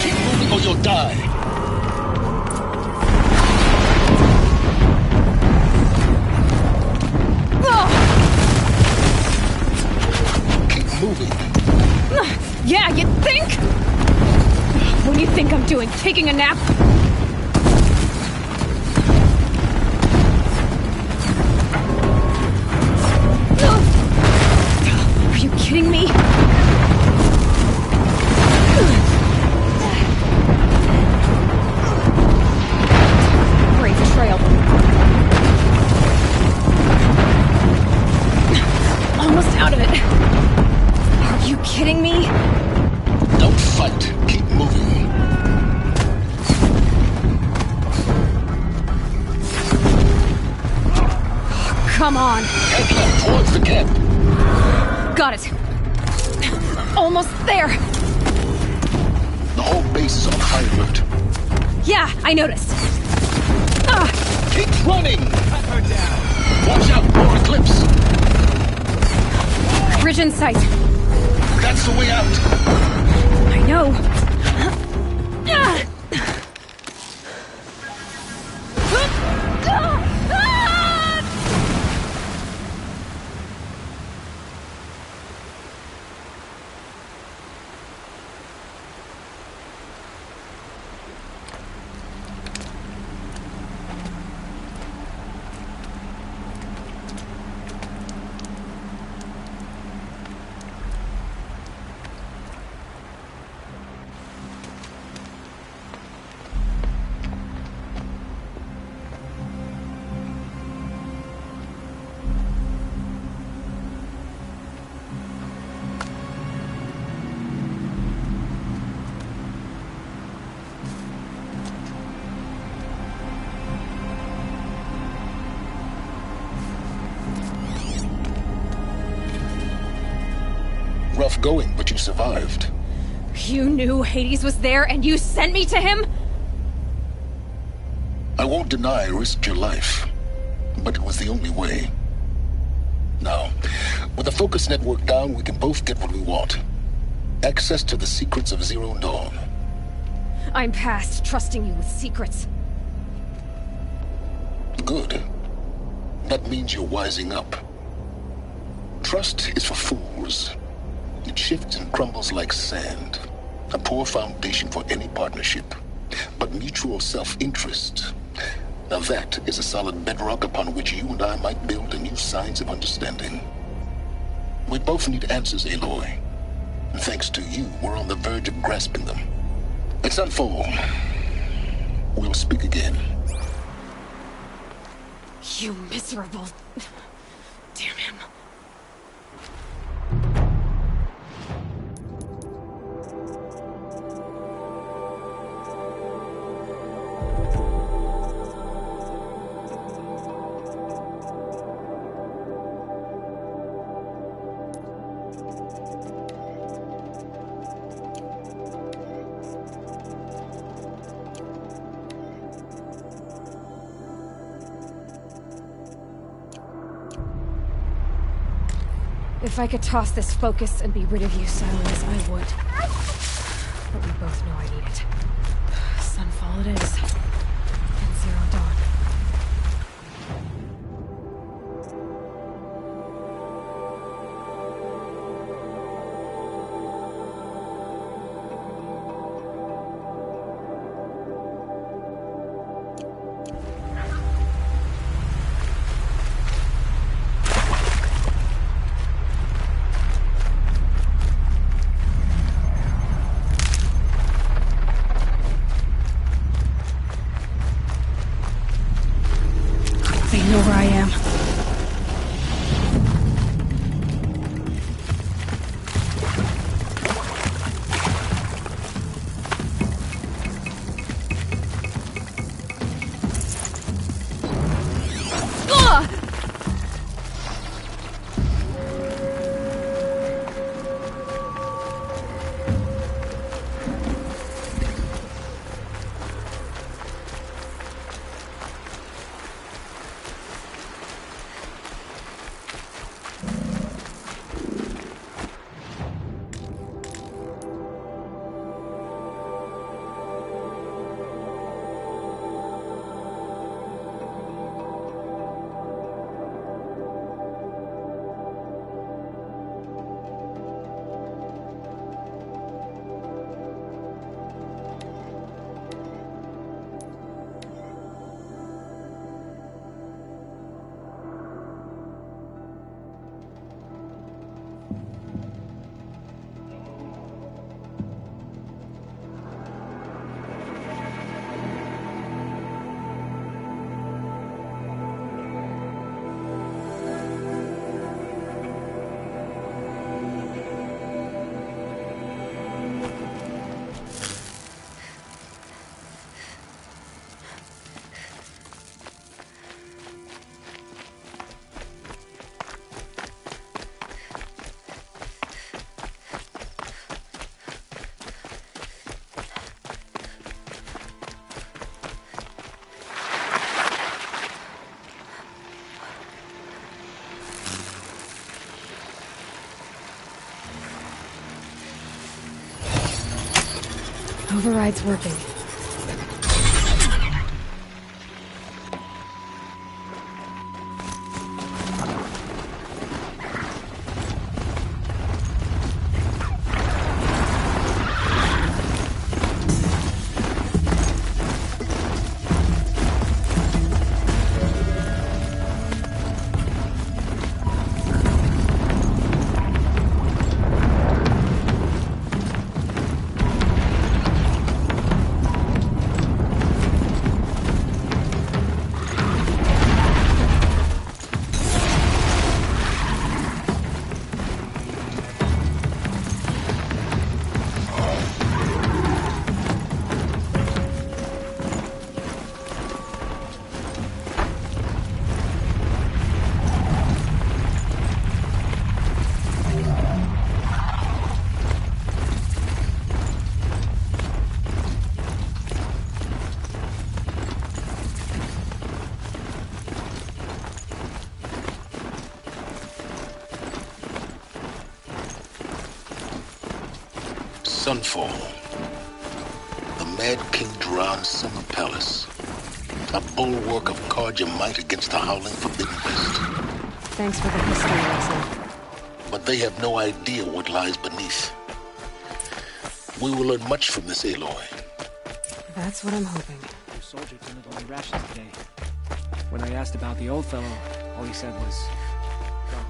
Keep moving or you'll die. Keep moving. Yeah, you think? What do you think I'm doing? Taking a nap? Are you kidding me? Great trail. Almost out of it. Are you kidding me? Don't fight. Keep moving. Come on. Head left towards the camp. Got it. Almost there. The whole base is on high alert. Yeah, I noticed. Keep running. Cut her down. Watch out, more Eclipse. Bridge in sight. That's the way out. I know. Rough going, but you survived. You knew Hades was there and you sent me to him? I won't deny I risked your life, but it was the only way. Now, with the focus network down, we can both get what we want. Access to the secrets of Zero Dawn. I'm past trusting you with secrets. Good. That means you're wising up. Trust is for fools. It shifts and crumbles like sand. A poor foundation for any partnership. But mutual self-interest. Now that is a solid bedrock upon which you and I might build a new science of understanding. We both need answers, Aloy. And thanks to you, we're on the verge of grasping them. Let's unfold. We'll speak again. You miserable... Damn him. If I could toss this focus and be rid of you, Silence, I would. But we both know I need it. Sunfall it is. And Zero Dawn. Override's working. Sunfall. The Mad King Duran's summer palace. A bulwark of Carja might against the howling Forbidden West. Thanks for the history lesson. But they have no idea what lies beneath. We will learn much from this, Aloy. That's what I'm hoping. Your soldier didn't only rations today. When I asked about the old fellow, all he said was, "Gone."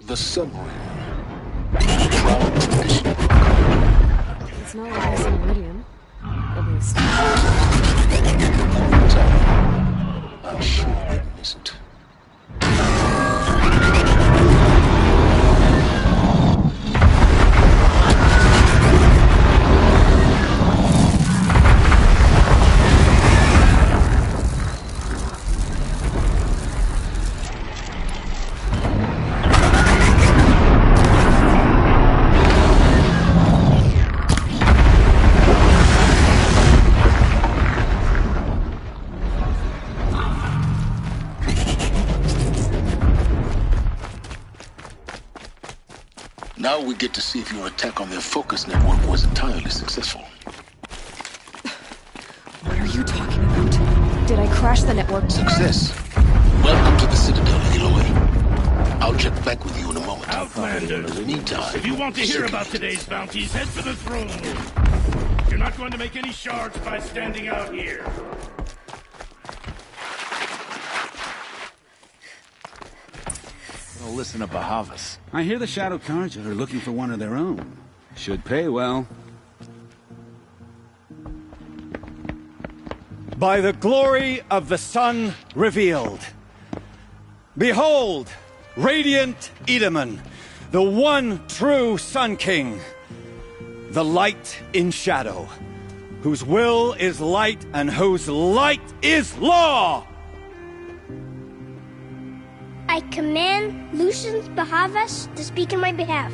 The submarine. It's not like it's an iridium. At least. I'm sure it isn't. Now we get to see if your attack on their focus network was entirely successful. What are you talking about? Did I crash the network? Success. Welcome to the Citadel, Aloy. I'll check back with you in a moment. Outlanders, In the meantime, if you want to hear about today's bounties, head for the throne room. You're not going to make any shards by standing out here. Well, listen to Bahavas. I hear the Shadow Carja are looking for one of their own. Should pay well. By the glory of the sun revealed. Behold, radiant Edaman, the one true Sun King. The light in shadow, whose will is light and whose light is law! I command Lucian Bahavas to speak in my behalf.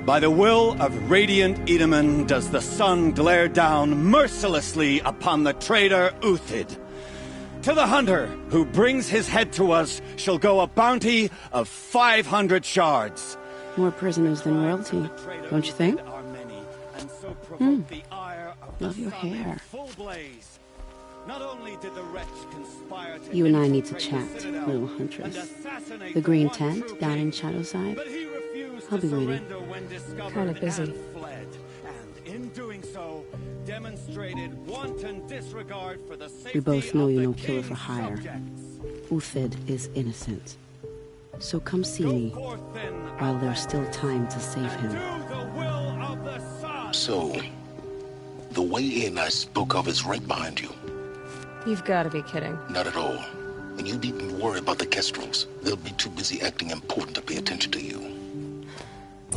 By the will of radiant Edaman does the sun glare down mercilessly upon the traitor Uthid. To the hunter who brings his head to us shall go a bounty of 500 shards. More prisoners than royalty, don't you think? Love your hair. Not only did the wretch conspire to You and I need to infiltrate the chat, Citadel little and huntress. assassinate The green one tent true down in king, Shadowside. but he refused I'll to be waiting. surrender when discovered Kinda busy. and fled. And in doing so, demonstrated wanton disregard for the safety We both know of you're the no killer for king's hire. subjects. Uthid is innocent. So come see me while there's still time to save him. So, the way in I spoke of is right behind you. You've got to be kidding. Not at all. And you needn't worry about the Kestrels. They'll be too busy acting important to pay attention to you.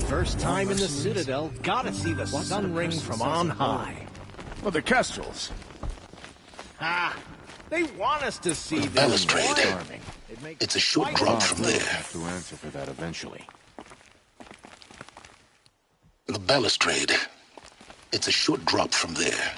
First time in the Citadel, gotta see the sun ring from on high. Well, the Kestrels. Ah, they want us to see The them. balustrade. Charming. It's a short drop from there. Have to answer for that eventually. The balustrade. It's a short drop from there.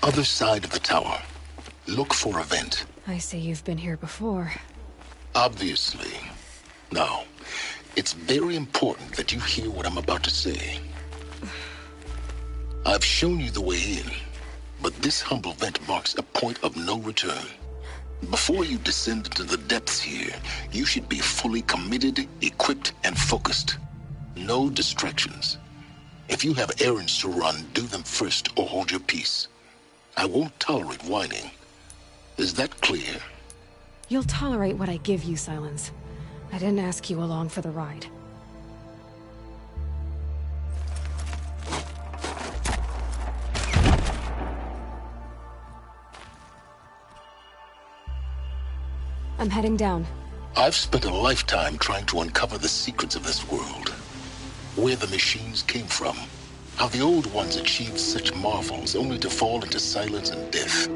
Other side of the tower. Look for a vent. I say you've been here before. Obviously. Now, it's very important that you hear what I'm about to say. I've shown you the way in, but this humble vent marks a point of no return. Before you descend into the depths here, you should be fully committed, equipped, and focused. No distractions. If you have errands to run, do them first or hold your peace. I won't tolerate whining. Is that clear? You'll tolerate what I give you, Silence. I didn't ask you along for the ride. I'm heading down. I've spent a lifetime trying to uncover the secrets of this world. Where the machines came from. How the old ones achieved such marvels only to fall into silence and death.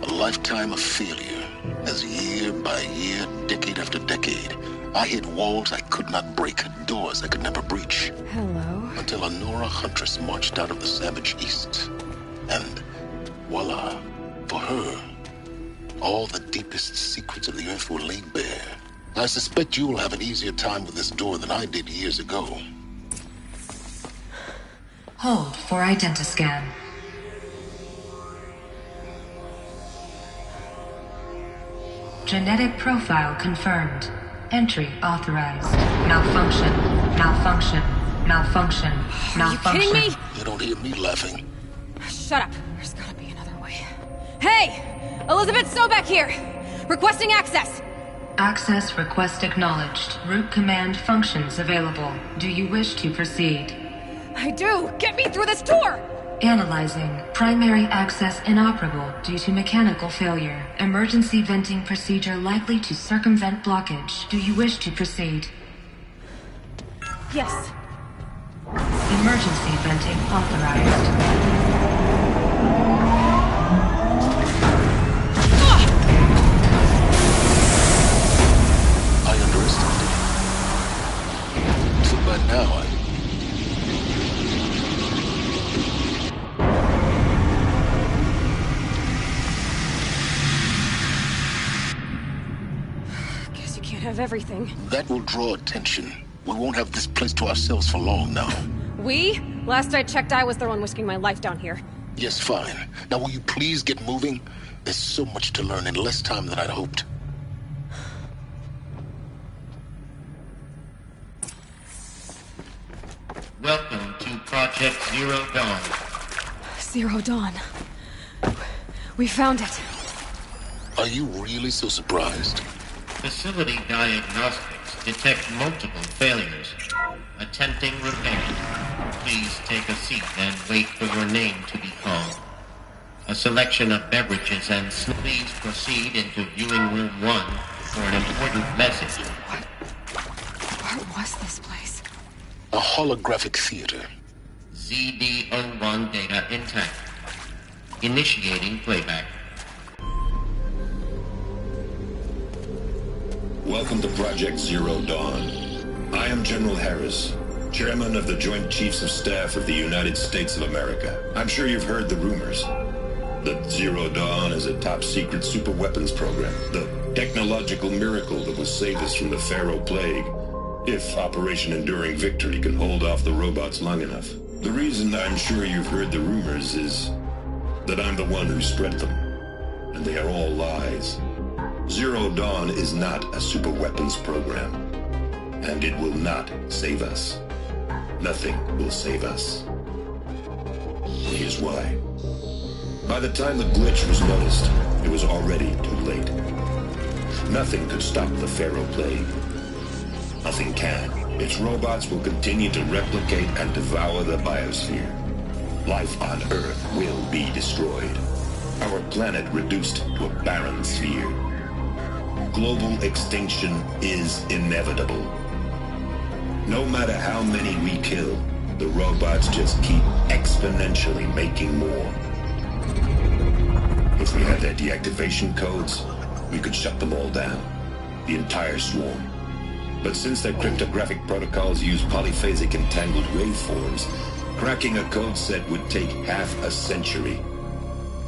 A lifetime of failure, as year by year, decade after decade, I hit walls I could not break, doors I could never breach. Hello. Until a Nora huntress marched out of the savage east. And voila, for her, all the deepest secrets of the earth were laid bare. I suspect you'll have an easier time with this door than I did years ago. Hold for identiscan. Genetic profile confirmed. Entry authorized. Malfunction. Malfunction. Malfunction. Malfunction. Are you kidding me? You don't hear me laughing. Shut up. There's gotta be another way. Hey! Elizabeth Sobek here! Requesting access! Access request acknowledged. Root command functions available. Do you wish to proceed? I do! Get me through this door! Analyzing. Primary access inoperable due to mechanical failure. Emergency venting procedure likely to circumvent blockage. Do you wish to proceed? Yes. Emergency venting authorized. I underestimated you. Too bad now Guess you can't have everything. That will draw attention. We won't have this place to ourselves for long now. We? Last I checked, I was the one risking my life down here. Yes, fine. Now will you please get moving? There's so much to learn in less time than I'd hoped. Welcome to Project Zero Dawn. Zero Dawn. We found it. Are you really so surprised? Facility diagnostics detect multiple failures. Attempting repair. Please take a seat and wait for your name to be called. A selection of beverages and please proceed into viewing room 1 for an important message. What was this place? A holographic theater. ZD-01 data intact. Initiating playback. Welcome to Project Zero Dawn. I am General Harris, Chairman of the Joint Chiefs of Staff of the United States of America. I'm sure you've heard the rumors that Zero Dawn is a top-secret superweapons program, the technological miracle that will save us from the Pharaoh Plague, if Operation Enduring Victory can hold off the robots long enough. The reason I'm sure you've heard the rumors is that I'm the one who spread them, and they are all lies. Zero Dawn is not a superweapons program, and it will not save us. Nothing will save us. Here's why. By the time the glitch was noticed, it was already too late. Nothing could stop the Pharaoh Plague. Nothing can. Its robots will continue to replicate and devour the biosphere. Life on Earth will be destroyed. Our planet reduced to a barren sphere. Global extinction is inevitable. No matter how many we kill, the robots just keep exponentially making more. If we had their deactivation codes, we could shut them all down. The entire swarm. But since their cryptographic protocols use polyphasic entangled waveforms, cracking a code set would take half a century.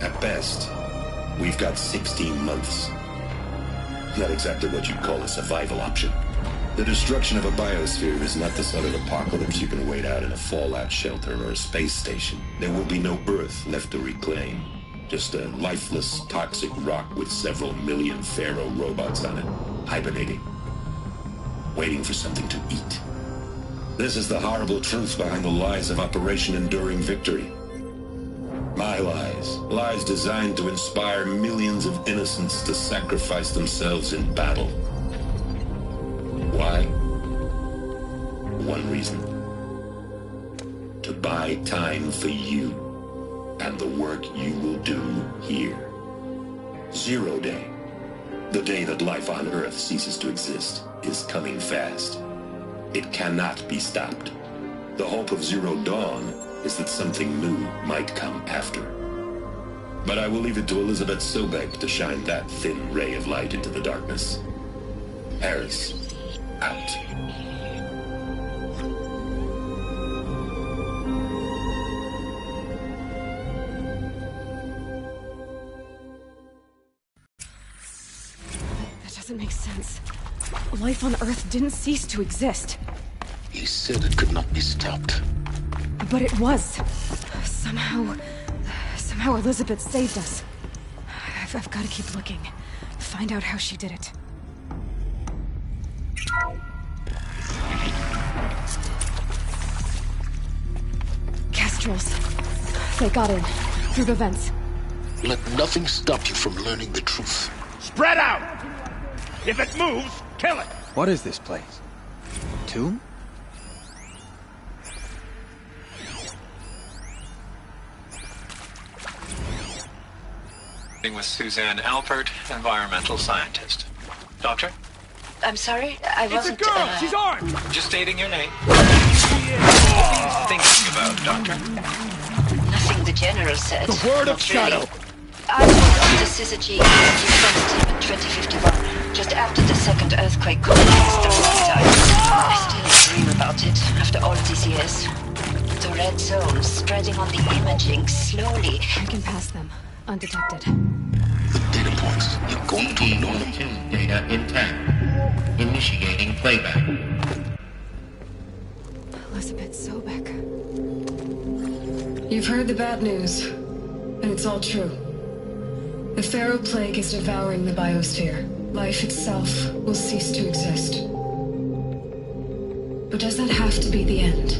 At best, we've got 16 months. Not exactly what you'd call a survival option. The destruction of a biosphere is not the sort of apocalypse you can wait out in a fallout shelter or a space station. There will be no Earth left to reclaim. Just a lifeless, toxic rock with several million Pharaoh robots on it, hibernating, waiting for something to eat. This is the horrible truth behind the lies of Operation Enduring Victory. My lies. Lies designed to inspire millions of innocents to sacrifice themselves in battle. Why? One reason. To buy time for you and the work you will do here. Zero Day, the day that life on Earth ceases to exist, is coming fast. It cannot be stopped. The hope of Zero Dawn is that something new might come after. But I will leave it to Elizabeth Sobek to shine that thin ray of light into the darkness. Harris, out. That doesn't make sense. Life on Earth didn't cease to exist. He said it could not be stopped. But it was. Somehow Elizabeth saved us. I've got to keep looking. Find out how she did it. Kestrels. They got in. Through the vents. Let nothing stop you from learning the truth. Spread out! If it moves, kill it! What is this place? Tomb? With Suzanne Alpert, environmental scientist. Doctor? I'm sorry, I wasn't... It's a girl! She's armed! Just stating your name. What are you thinking about, Doctor? Nothing the General said. The word of Shadow! I was on the Syzygy response team in 2051, just after the second earthquake collapsed the wrong time. I still dream about it, after all these years. The red zone spreading on the imaging slowly. I can pass them, undetected. The data points, you're going to ignore them. ZD-02 data intact. Initiating playback. Elizabeth Sobek. You've heard the bad news, and it's all true. The Pharaoh Plague is devouring the biosphere. Life itself will cease to exist. But does that have to be the end?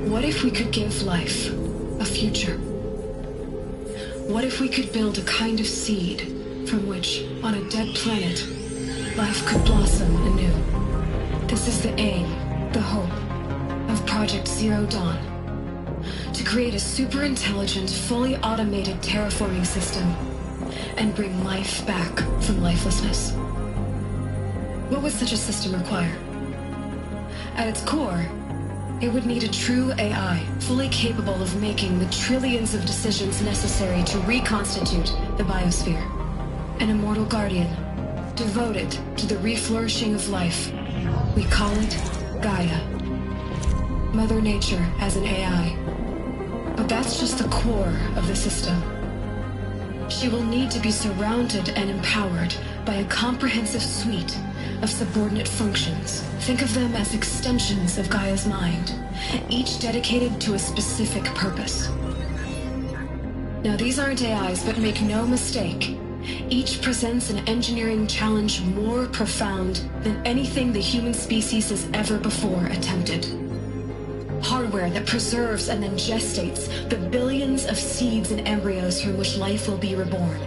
What if we could give life a future? What if we could build a kind of seed from which, on a dead planet, life could blossom anew? This is the aim, the hope, of Project Zero Dawn. To create a super-intelligent, fully automated terraforming system and bring life back from lifelessness. What would such a system require? At its core, it would need a true AI, fully capable of making the trillions of decisions necessary to reconstitute the biosphere. An immortal guardian, devoted to the reflourishing of life. We call it Gaia. Mother Nature as an AI. But that's just the core of the system. She will need to be surrounded and empowered by a comprehensive suite of subordinate functions. Think of them as extensions of Gaia's mind, each dedicated to a specific purpose. Now, these aren't AIs, but make no mistake, each presents an engineering challenge more profound than anything the human species has ever before attempted. Hardware that preserves and then gestates the billions of seeds and embryos from which life will be reborn.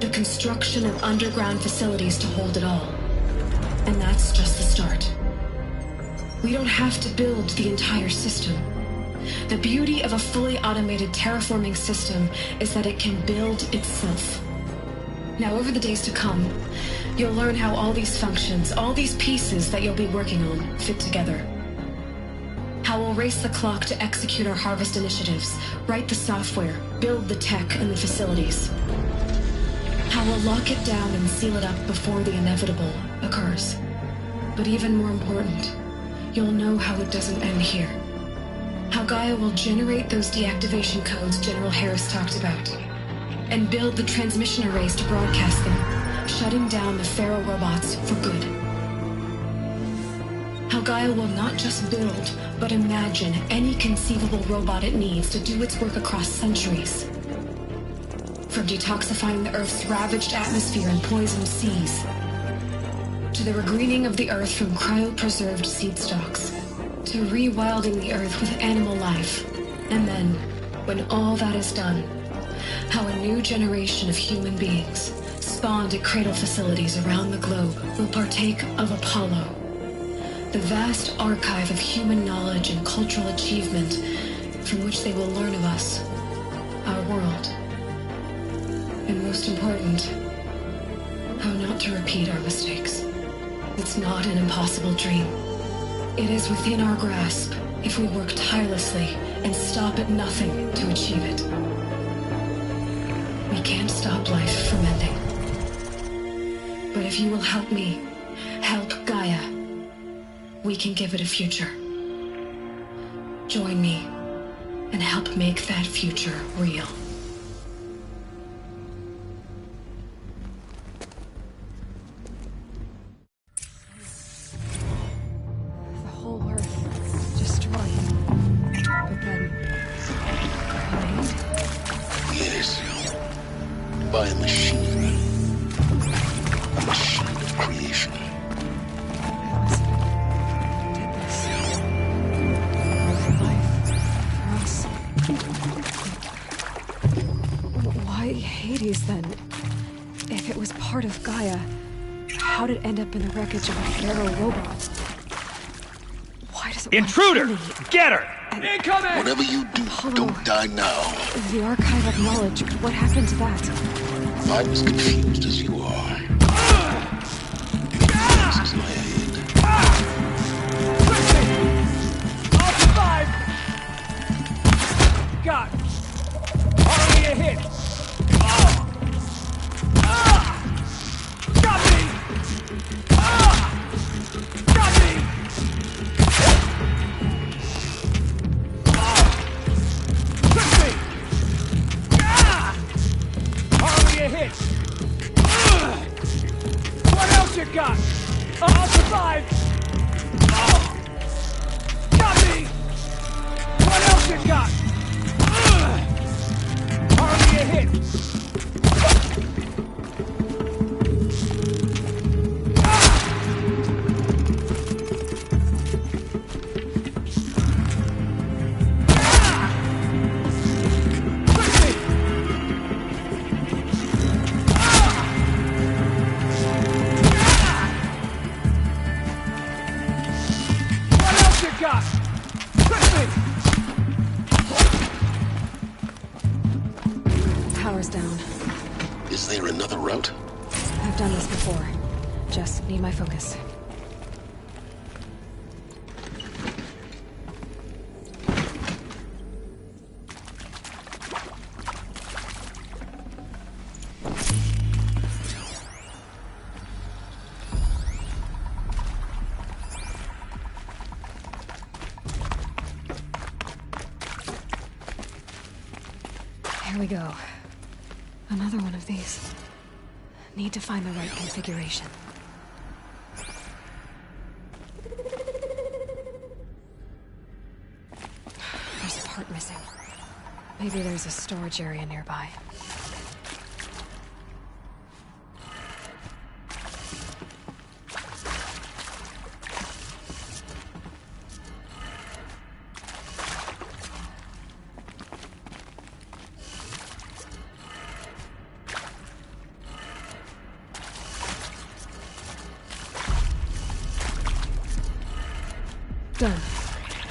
The construction of underground facilities to hold it all. And that's just the start. We don't have to build the entire system. The beauty of a fully automated terraforming system is that it can build itself. Now, over the days to come, you'll learn how all these functions, all these pieces that you'll be working on, fit together. How we'll race the clock to execute our harvest initiatives, write the software, build the tech and the facilities. How we'll lock it down and seal it up before the inevitable occurs. But even more important, you'll know how it doesn't end here. How Gaia will generate those deactivation codes General Harris talked about, and build the transmission arrays to broadcast them, shutting down the Pharaoh robots for good. How Gaia will not just build, but imagine any conceivable robot it needs to do its work across centuries. From detoxifying the Earth's ravaged atmosphere and poisoned seas, to the regreening of the Earth from cryopreserved seed stalks, to rewilding the Earth with animal life. And then, when all that is done, how a new generation of human beings, spawned at cradle facilities around the globe, will partake of Apollo, the vast archive of human knowledge and cultural achievement from which they will learn of us, our world. And most important, how not to repeat our mistakes. It's not an impossible dream. It is within our grasp if we work tirelessly and stop at nothing to achieve it. We can't stop life from ending. But if you will help me, help Gaia, we can give it a future. Join me and help make that future real. The whole Earth destroyed. But then... remade? Yes. By a machine. A machine of creation. Why Hades, then? If it was part of Gaia, how'd it end up in the wreckage of a Pharaoh robot? Why does it Intruder! Get her! Incoming! Whatever you do, don't die now. The archive of knowledge, what happened to that? I'm as confused as you are. This is my head. I'll survive! God! Already a hit! Stop me! Stop me! Push me! Already a hit! What else you got? I'll survive! Stop me! What else you got? Already a hit! Power's down. Is there another route? I've done this before. Just need my focus. There we go. Another one of these. Need to find the right configuration. There's a part missing. Maybe there's a storage area nearby. Done.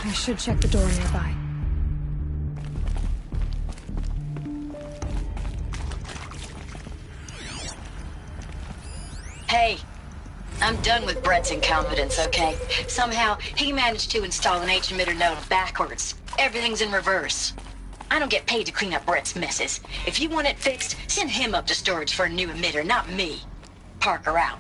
I should check the door nearby. Hey, I'm done with Brett's incompetence, okay? Somehow, he managed to install an H-emitter node backwards. Everything's in reverse. I don't get paid to clean up Brett's messes. If you want it fixed, send him up to storage for a new emitter, not me. Parker out.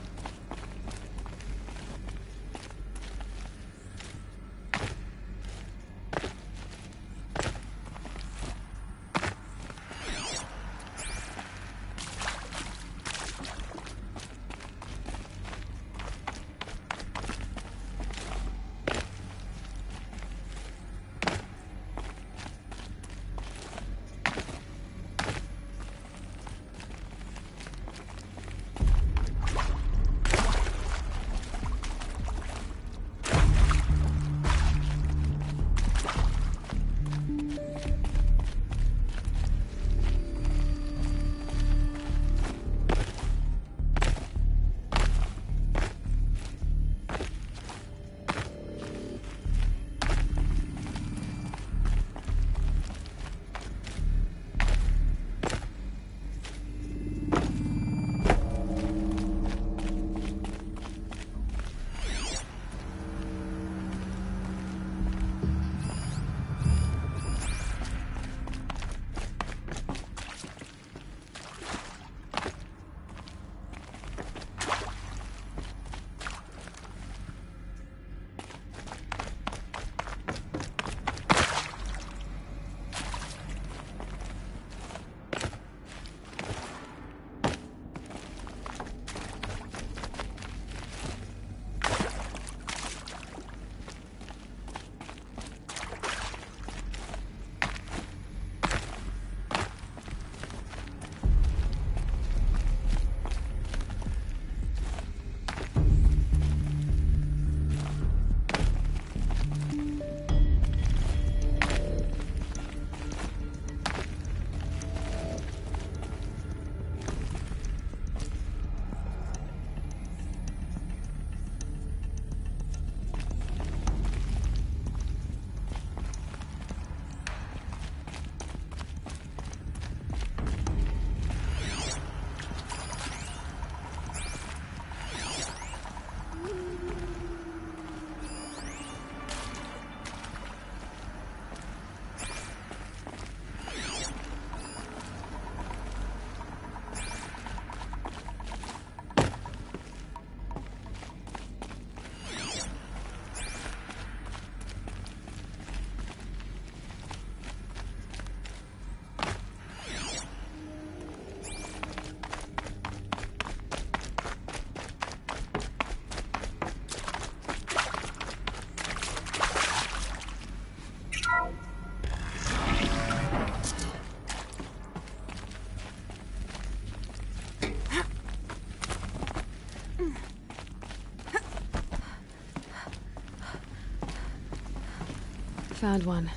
Found one.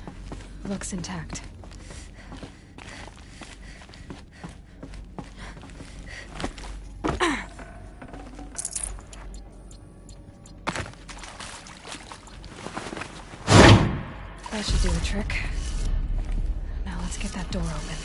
Looks intact. That should do the trick. Now let's get that door open.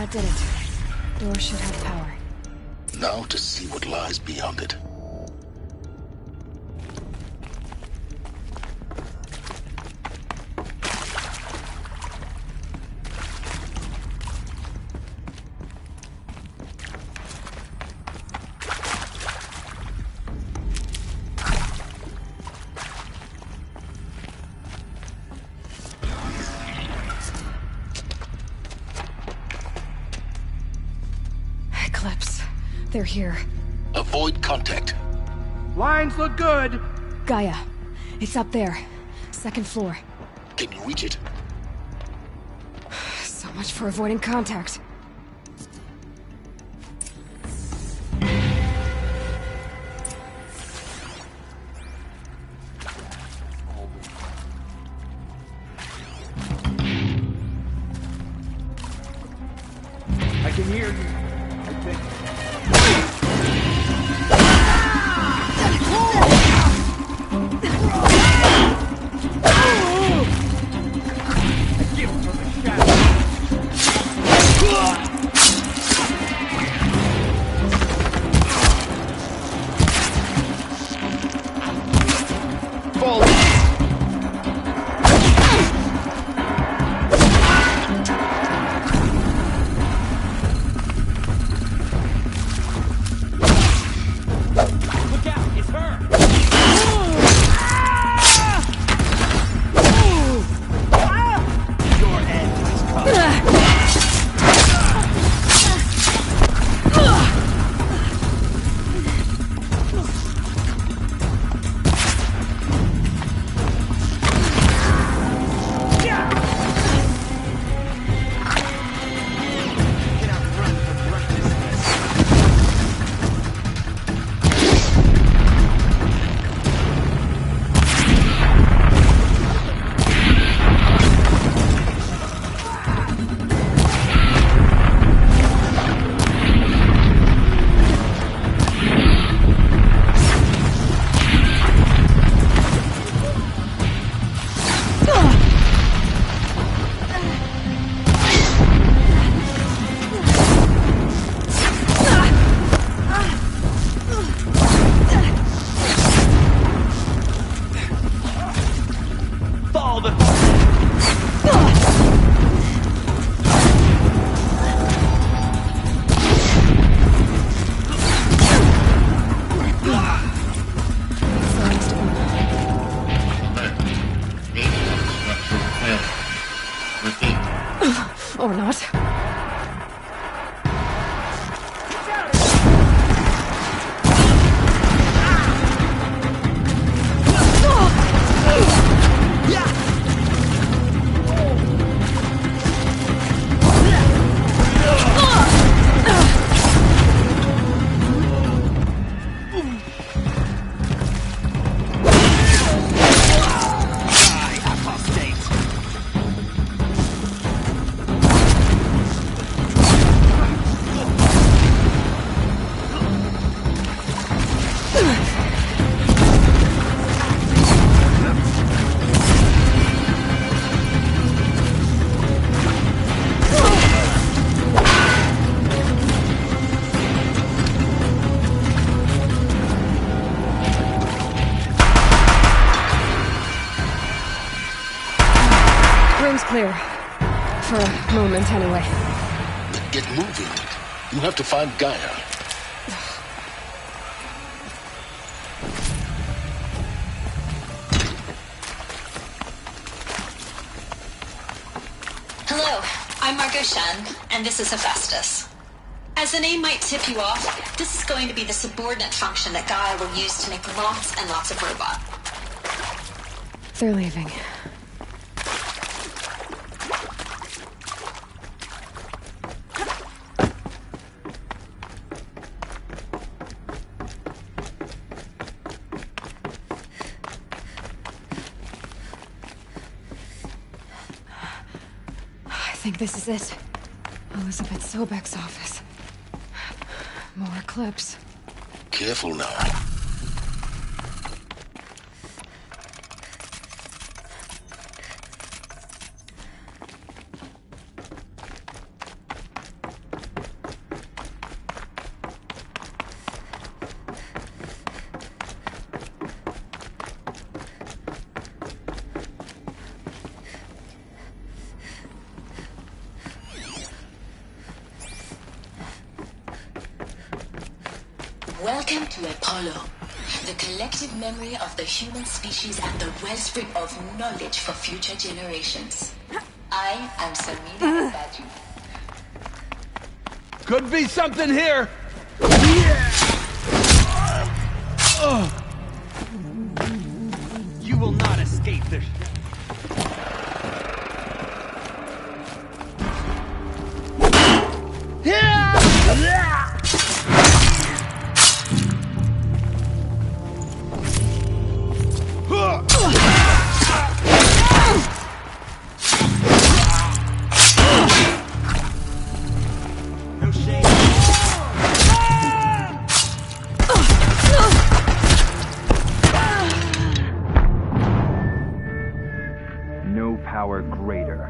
That did it. Door should have power. Now to see what lies beyond it. Eclipse. They're here. Avoid contact. Lines look good. Gaia. It's up there. Second floor. Can you reach it? So much for avoiding contact. I can hear you. I think. Or not. Room's clear. For a moment, anyway. Then get moving. You have to find Gaia. Hello, I'm Margot Shen, and this is Hephaestus. As the name might tip you off, this is going to be the subordinate function that Gaia will use to make lots and lots of robot. They're leaving. I think this is it. Elizabeth Sobek's office. More Eclipse. Careful now. Welcome to Apollo, the collective memory of the human species and the wellspring of knowledge for future generations. I am Samina Badu. Could be something here! You will not escape this. No power greater.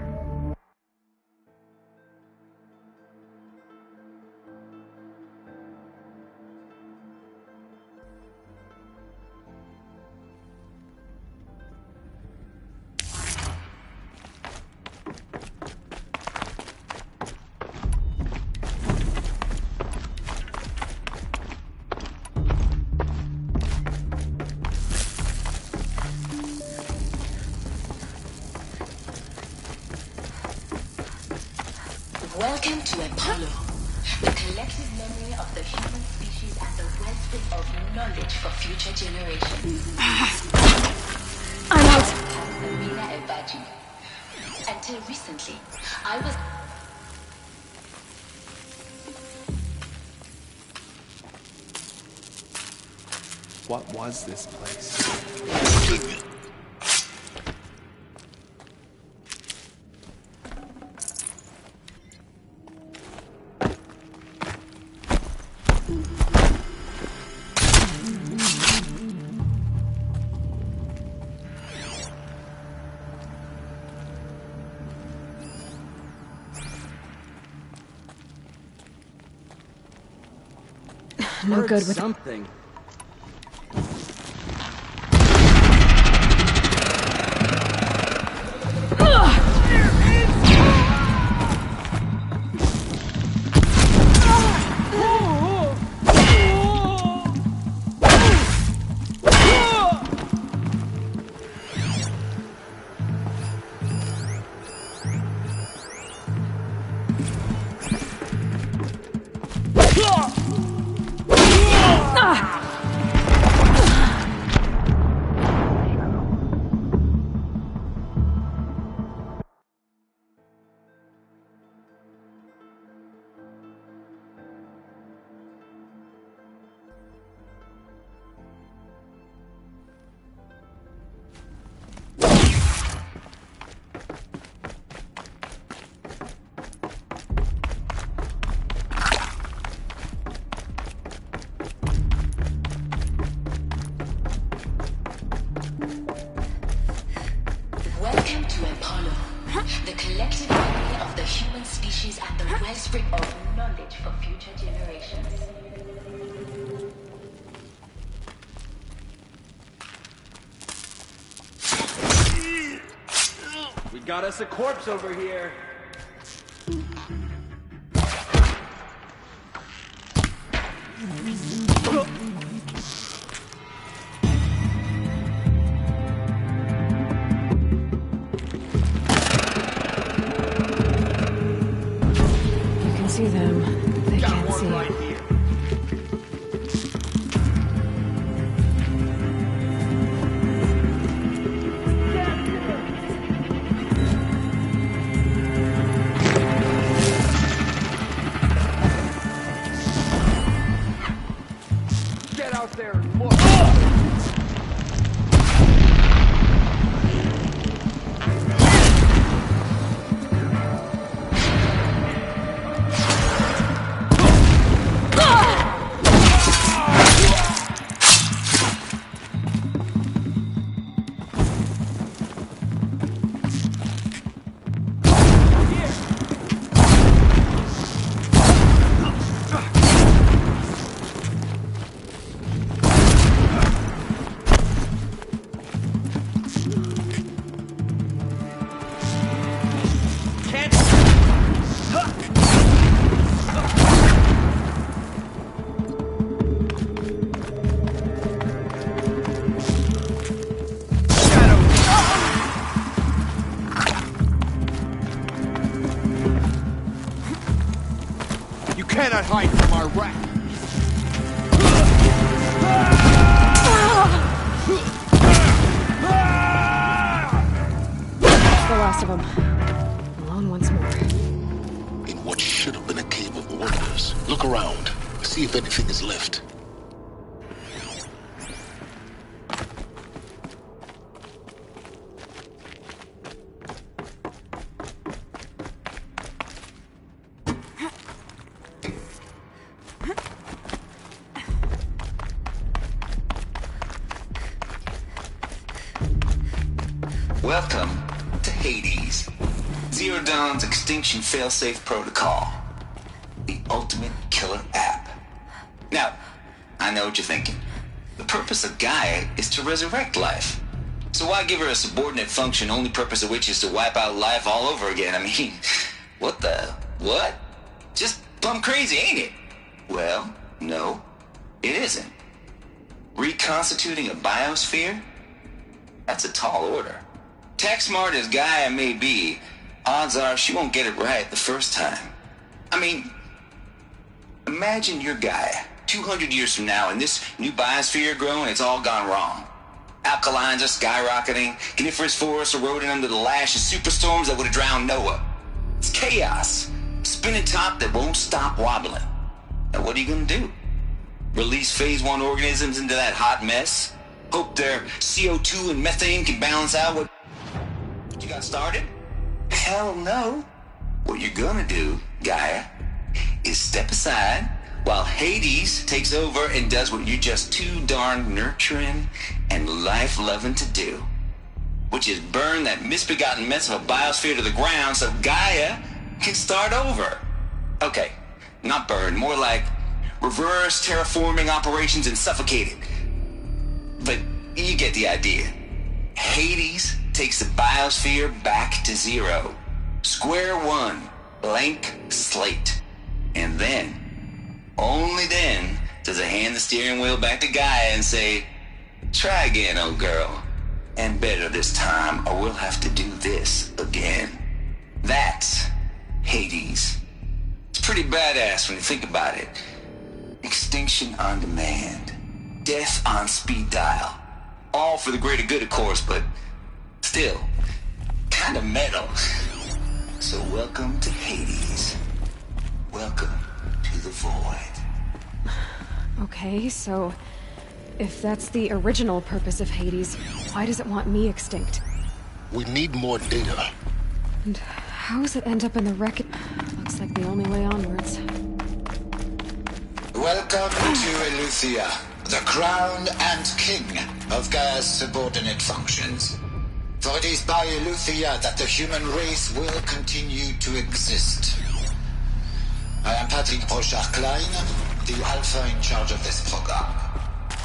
Welcome to Apollo, the collective memory of the human species and the wellspring of knowledge for future generations. I'm out. Samina Ebadi. Until recently, I was... What was this place? No good with something. Welcome to Apollo, the collective memory of the human species and the wellspring of knowledge for future generations. We got us a corpse over here. You can see them. They can't see you. cannot hide from our wrath. The last of them. Alone once more. In what should have been a cave of wonders. Look around. See if anything is left. Welcome to Hades, Zero Dawn's extinction failsafe protocol, the ultimate killer app. Now, I know what you're thinking. The purpose of Gaia is to resurrect life. So why give her a subordinate function, only purpose of which is to wipe out life all over again? I mean, what? Just plumb crazy, ain't it? Well, no, it isn't. Reconstituting a biosphere? That's a tall order. Tech smart as Gaia may be, odds are she won't get it right the first time. I mean, imagine you're Gaia, 200 years from now, and this new biosphere growing, it's all gone wrong. Alkalines are skyrocketing, coniferous forests eroding under the lash of superstorms that would have drowned Noah. It's chaos, spinning top that won't stop wobbling. Now what are you gonna do? Release phase 1 organisms into that hot mess? Hope their CO2 and methane can balance out what you got started? Hell no. What you're gonna do, Gaia, is step aside while Hades takes over and does what you're just too darn nurturing and life-loving to do, which is burn that misbegotten mess of a biosphere to the ground so Gaia can start over. Okay, not burn, more like reverse terraforming operations and suffocate it. But you get the idea. Hades takes the biosphere back to zero. Square one, blank slate. And then, only then, does it hand the steering wheel back to Gaia and say, try again, old girl. And better this time, or we'll have to do this again. That's Hades. It's pretty badass when you think about it. Extinction on demand. Death on speed dial. All for the greater good, of course, but still, kind of metal. So welcome to Hades. Welcome to the void. Okay, so if that's the original purpose of Hades, why does it want me extinct? We need more data. And how does it end up in the wreck? Looks like the only way onwards. Welcome to Eleuthia, the crown and king of Gaia's subordinate functions. For it is by Eleuthia that the human race will continue to exist. I am Patrick Brochard-Klein, the Alpha in charge of this program.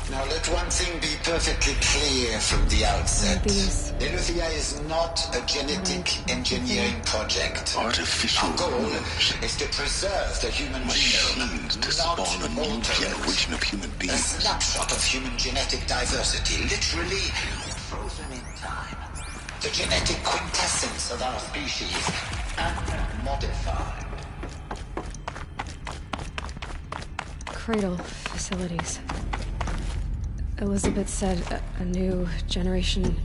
Now let one thing be perfectly clear from the outset. Eleuthia is not a genetic engineering project. Artificial Our goal rules. is to preserve the human Machines genome, to spawn a new alter it. generation of human A beings. snapshot of human genetic diversity, literally frozen in time. The genetic quintessence of our species, and modified. Cradle facilities. Elizabeth said a new generation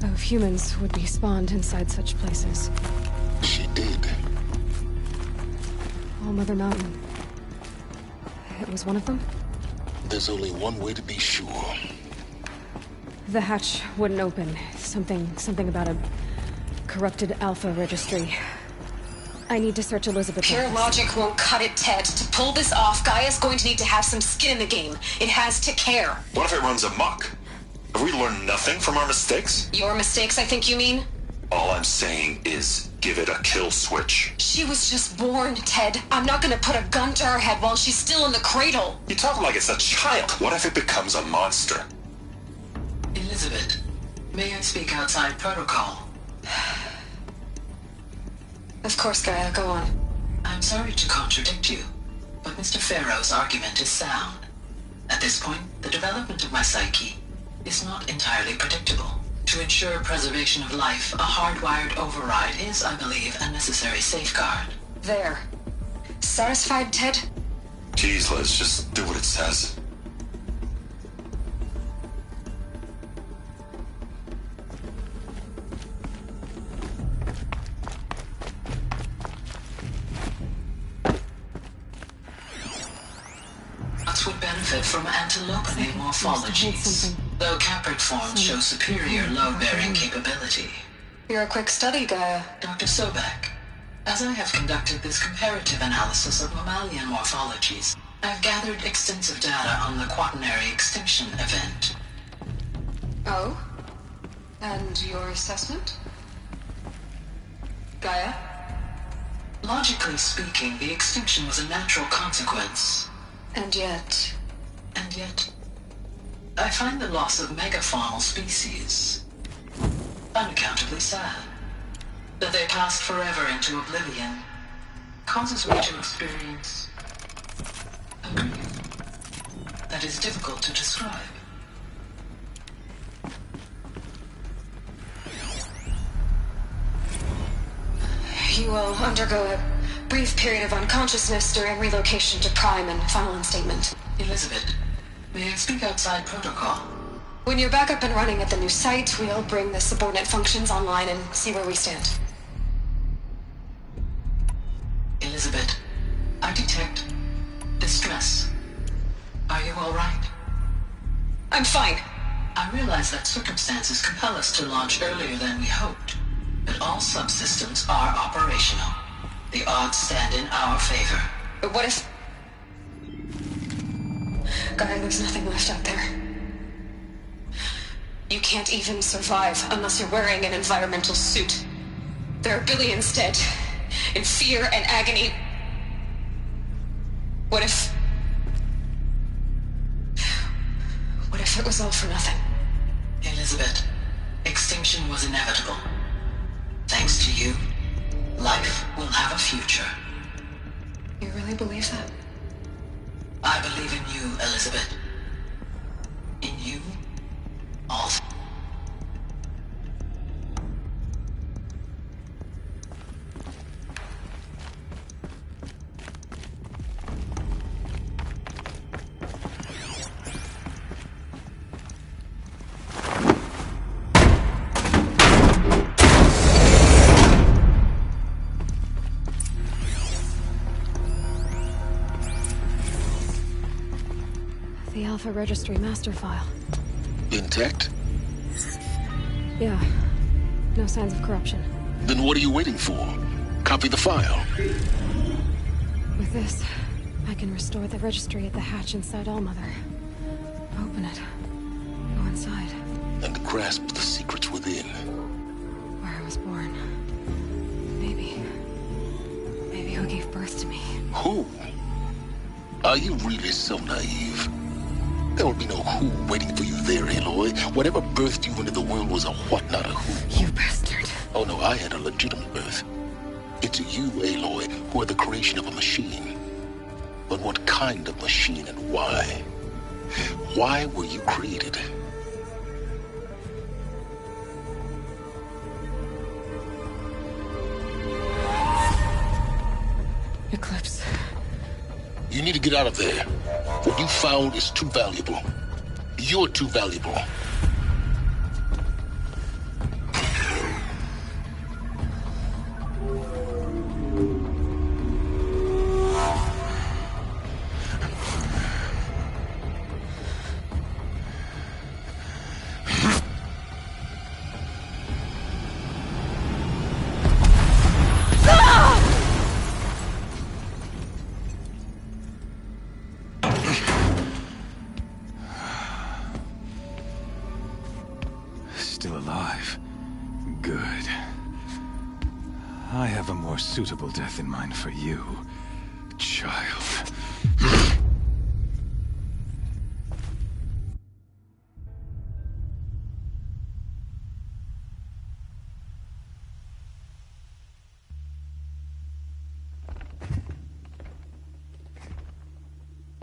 of humans would be spawned inside such places. She did. All Mother Mountain. It was one of them? There's only one way to be sure. The hatch wouldn't open. Something about a corrupted Alpha registry. I need to search Elizabeth's Pure office. logic won't cut it, Ted. To pull this off, Gaia's going to need to have some skin in the game. It has to care. What if it runs amok? Have we learned nothing from our mistakes? Your mistakes, I think you mean? All I'm saying is give it a kill switch. She was just born, Ted. I'm not gonna put a gun to her head while she's still in the cradle. You talk like it's a child. What if it becomes a monster? Elizabeth, may I speak outside protocol? Of course, Gaia, go on. I'm sorry to contradict you, but Mr. Farrow's argument is sound. At this point, the development of my psyche is not entirely predictable. To ensure preservation of life, a hardwired override is, I believe, a necessary safeguard. There. Satisfied, Ted? Jeez, let's just do what it says. Nuts would benefit from antilopinate morphologies, though caprid forms show superior load-bearing capability. You're a quick study, Gaia. Dr. Sobek, as I have conducted this comparative analysis of mammalian morphologies, I've gathered extensive data on the quaternary extinction event. Oh? And your assessment? Gaia? Logically speaking, the extinction was a natural consequence. And yet, I find the loss of megafaunal species unaccountably sad. That they passed forever into oblivion causes me to experience a grief that is difficult to describe. You will undergo a brief period of unconsciousness during relocation to Prime and final instatement. Elizabeth, may I speak outside protocol? When you're back up and running at the new site, we'll bring the subordinate functions online and see where we stand. Elizabeth, I detect distress. Are you all right? I'm fine. I realize that circumstances compel us to launch earlier than we hoped, but all subsystems are operational. The odds stand in our favor. But what if... Gaia, there's nothing left out there. You can't even survive unless you're wearing an environmental suit. There are billions dead, in fear and agony. What if it was all for nothing? Elizabeth, extinction was inevitable. Thanks to you, life will have a future. You really believe that? I believe in you, Elizabeth. In you, all. The Alpha Registry master file. Intact? Yeah. No signs of corruption. Then what are you waiting for? Copy the file. With this, I can restore the registry at the hatch inside Allmother. Open it. Go inside. And grasp the secrets within. Where I was born. Maybe who gave birth to me. Who? Are you really so naive? There will be no who waiting for you there, Aloy. Whatever birthed you into the world was a what, not a who. You bastard. Oh no, I had a legitimate birth. It's you, Aloy, who are the creation of a machine. But what kind of machine and why? Why were you created? Eclipse. You need to get out of there. What you found is too valuable. You're too valuable. Still alive. Good. I have a more suitable death in mind for you, child.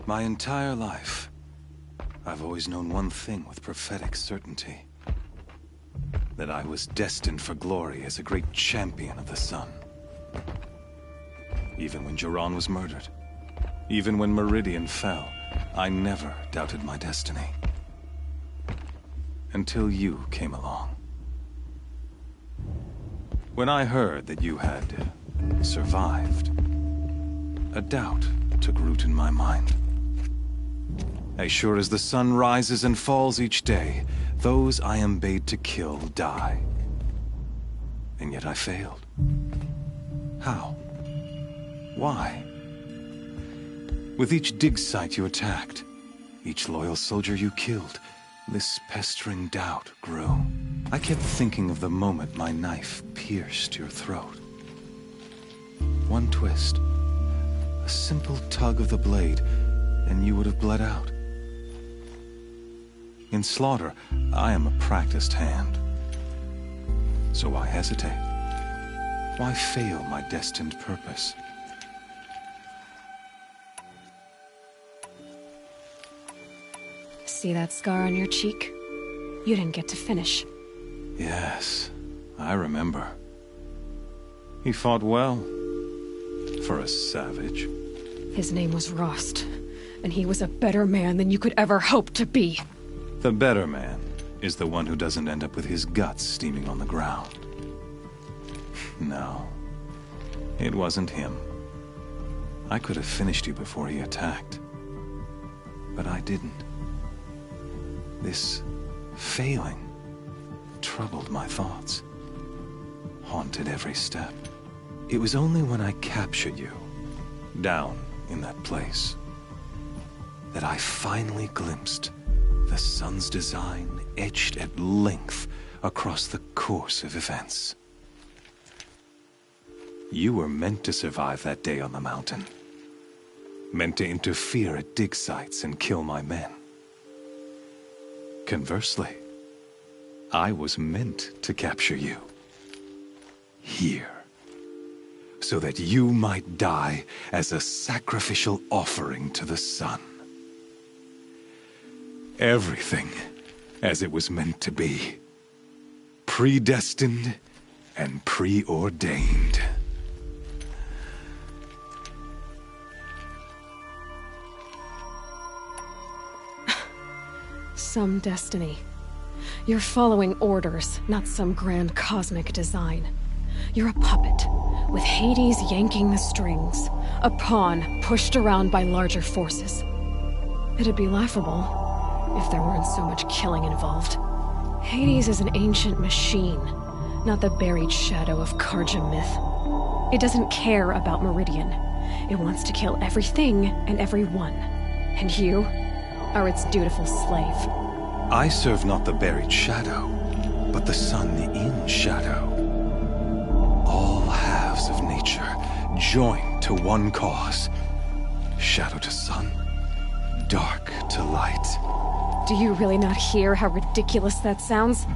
My entire life, I've always known one thing with prophetic certainty. That I was destined for glory as a great champion of the sun. Even when Jiran was murdered. Even when Meridian fell, I never doubted my destiny. Until you came along. When I heard that you had survived, a doubt took root in my mind. As sure as the sun rises and falls each day, those I am bade to kill die. And yet I failed. How? Why? With each dig site you attacked, each loyal soldier you killed, this pestering doubt grew. I kept thinking of the moment my knife pierced your throat. One twist, a simple tug of the blade, and you would have bled out. In slaughter, I am a practiced hand. So why hesitate? Why fail my destined purpose? See that scar on your cheek? You didn't get to finish. Yes, I remember. He fought well. For a savage. His name was Rost, and he was a better man than you could ever hope to be. The better man is the one who doesn't end up with his guts steaming on the ground. No, it wasn't him. I could have finished you before he attacked. But I didn't. This failing troubled my thoughts, haunted every step. It was only when I captured you, down in that place, that I finally glimpsed the sun's design etched at length across the course of events. You were meant to survive that day on the mountain. Meant to interfere at dig sites and kill my men. Conversely, I was meant to capture you. Here. So that you might die as a sacrificial offering to the sun. Everything as it was meant to be. Predestined and preordained. Some destiny. You're following orders, not some grand cosmic design. You're a puppet, with Hades yanking the strings. A pawn pushed around by larger forces. It'd be laughable if there weren't so much killing involved. Hades is an ancient machine, not the buried shadow of Karja myth. It doesn't care about Meridian. It wants to kill everything and everyone. And you are its dutiful slave. I serve not the buried shadow, but the sun in shadow. All halves of nature joined to one cause. Shadow to sun, dark to light. Do you really not hear how ridiculous that sounds?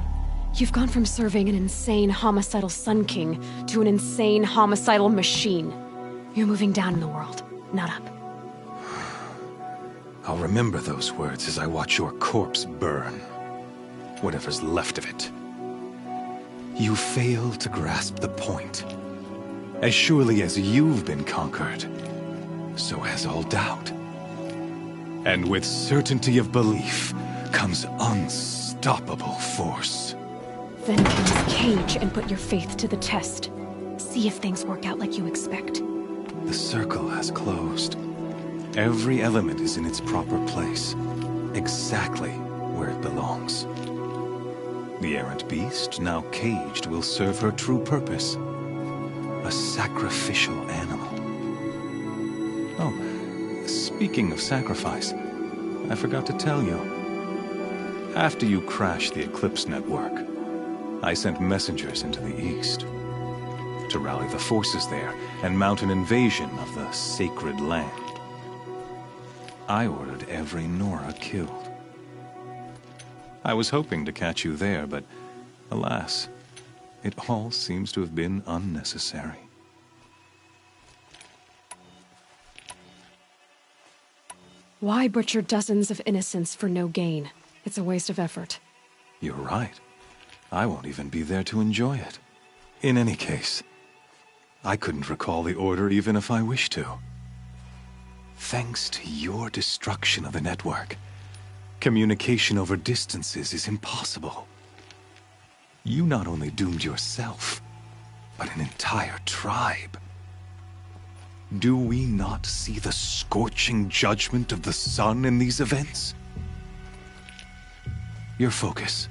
You've gone from serving an insane homicidal Sun King to an insane homicidal machine. You're moving down in the world, not up. I'll remember those words as I watch your corpse burn. Whatever's left of it. You fail to grasp the point. As surely as you've been conquered, so has all doubt. And with certainty of belief comes unstoppable force. Then close Cage and put your faith to the test. See if things work out like you expect. The circle has closed. Every element is in its proper place, exactly where it belongs. The errant beast, now caged, will serve her true purpose. A sacrificial animal. Oh, speaking of sacrifice, I forgot to tell you. After you crashed the Eclipse network, I sent messengers into the east to rally the forces there and mount an invasion of the sacred land. I ordered every Nora killed. I was hoping to catch you there, but alas, it all seems to have been unnecessary. Why butcher dozens of innocents for no gain? It's a waste of effort. You're right. I won't even be there to enjoy it. In any case, I couldn't recall the order even if I wished to. Thanks to your destruction of the network, communication over distances is impossible. You not only doomed yourself, but an entire tribe. Do we not see the scorching judgment of the sun in these events? Your focus.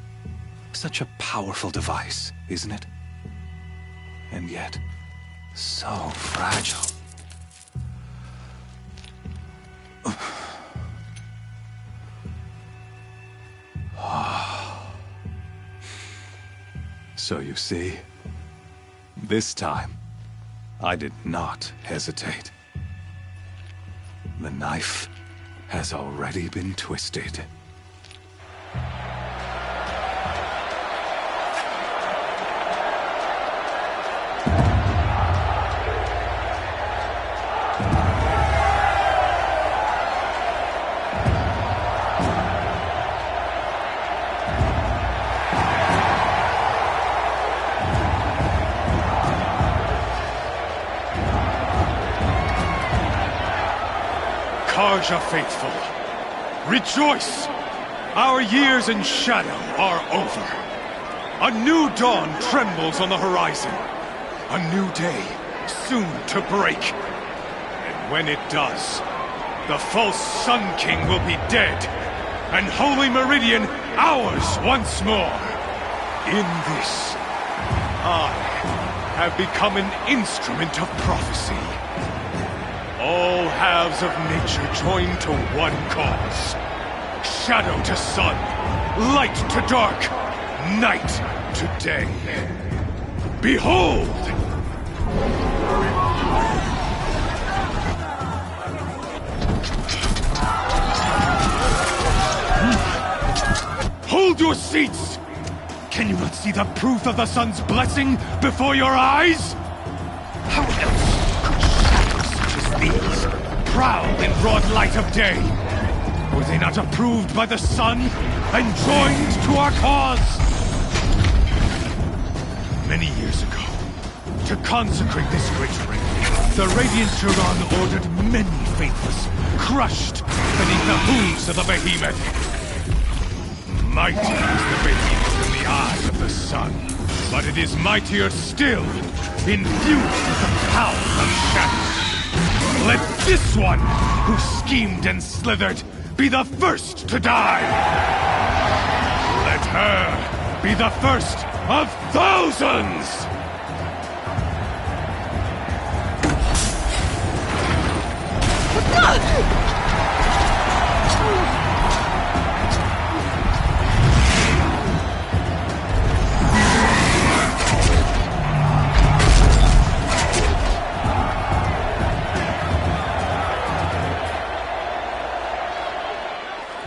Such a powerful device, isn't it? And yet, so fragile. So you see, this time, I did not hesitate. The knife has already been twisted. Carja faithful, rejoice! Our years in shadow are over. A new dawn trembles on the horizon. A new day soon to break. And when it does, the false Sun King will be dead, and Holy Meridian ours once more. In this, I have become an instrument of prophecy. All halves of nature join to one cause. Shadow to sun, light to dark, night to day. Behold! Hold your seats! Can you not see the proof of the sun's blessing before your eyes? How else these prowl in broad light of day? Were they not approved by the sun and joined to our cause? Many years ago, to consecrate this great ring, the Radiant Turan ordered many faithless, crushed beneath the hooves of the behemoth. Mighty is the behemoth in the eye of the sun, but it is mightier still, infused with the power of shadow. Let this one, who schemed and slithered, be the first to die! Let her be the first of thousands!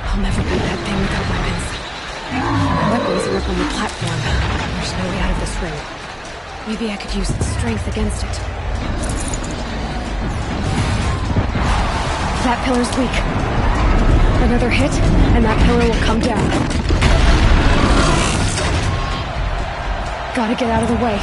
I'll never beat that thing without weapons. Weapons are up on the platform. There's no way out of this ring. Maybe I could use its strength against it. That pillar's weak. Another hit, and that pillar will come down. Gotta get out of the way.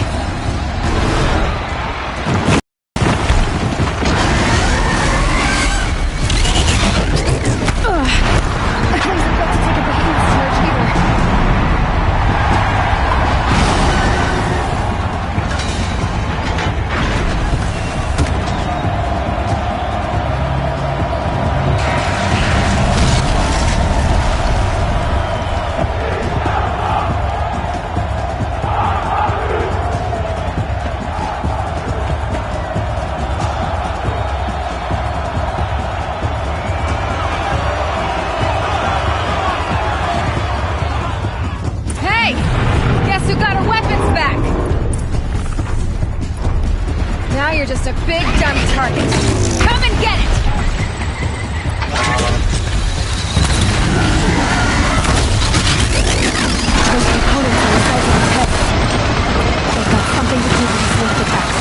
You're just a big, dumb target. Come and get it! Those components on the sides of his head. They've got something to do with his sneak attacks.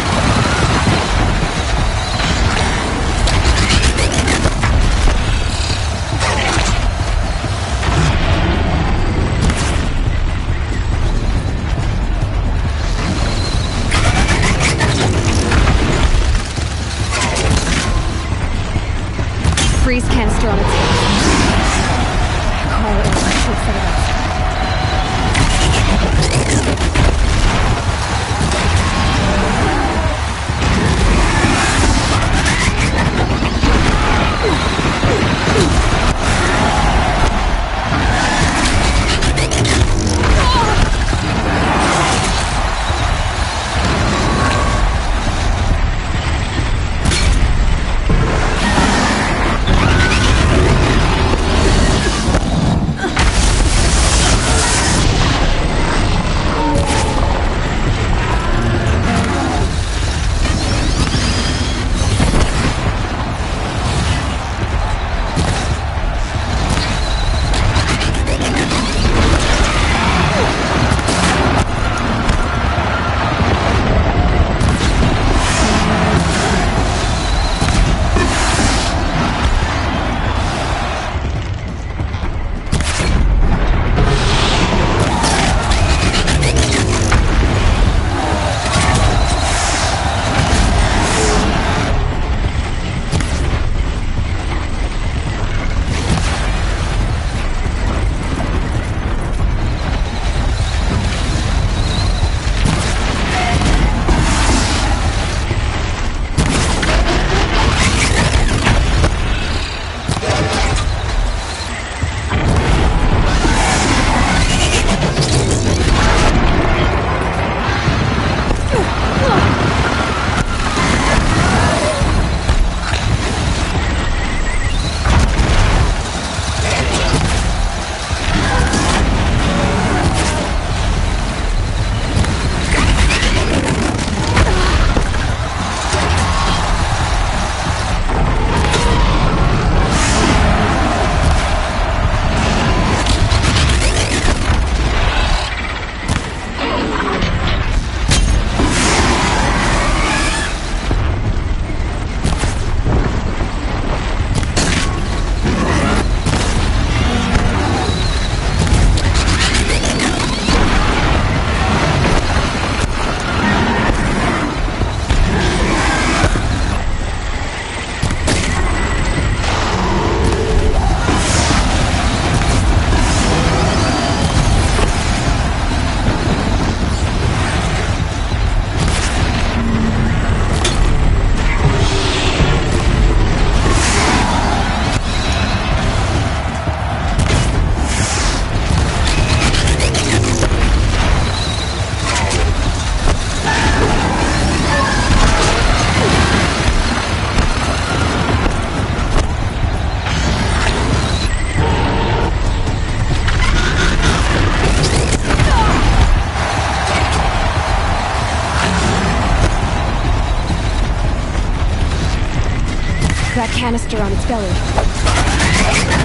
That canister on its belly.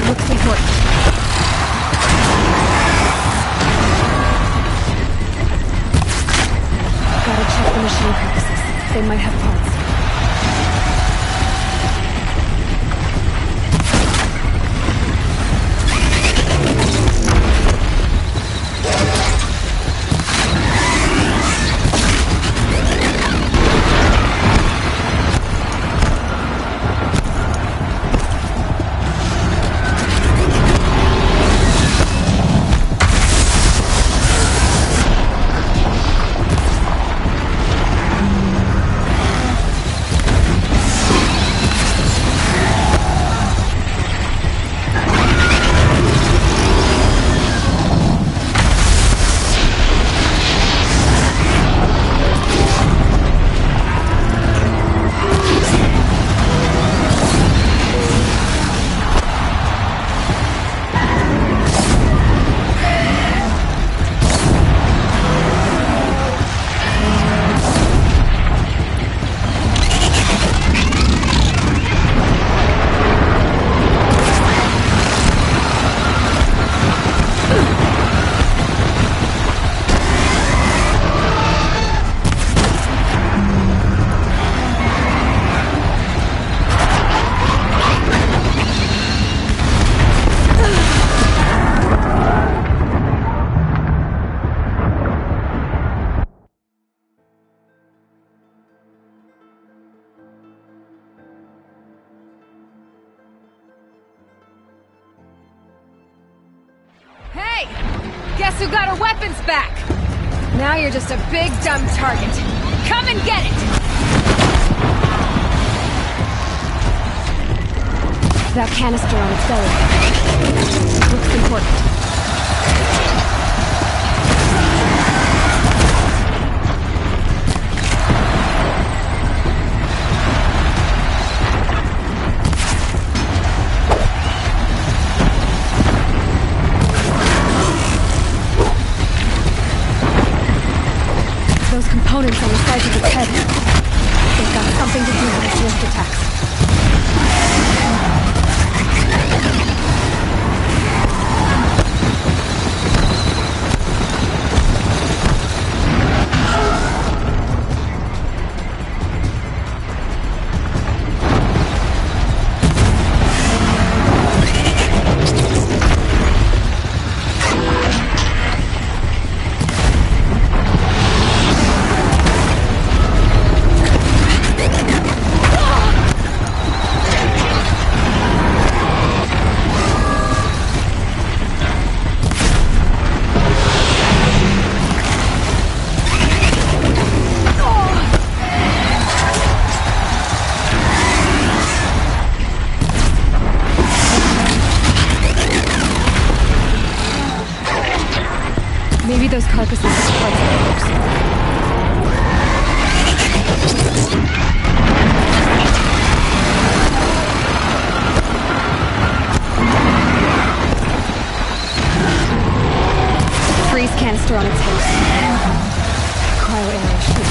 Looks important. Gotta check the machine carcasses. They might have parts. Guess who got her weapons back? Now you're just a big, dumb target. Come and get it! That canister on its belly. Looks important. Those components on the sides of its head. They've got something to do with its lift attacks. Maybe those carcasses are parts of the freeze canister on its head. Cryo area should be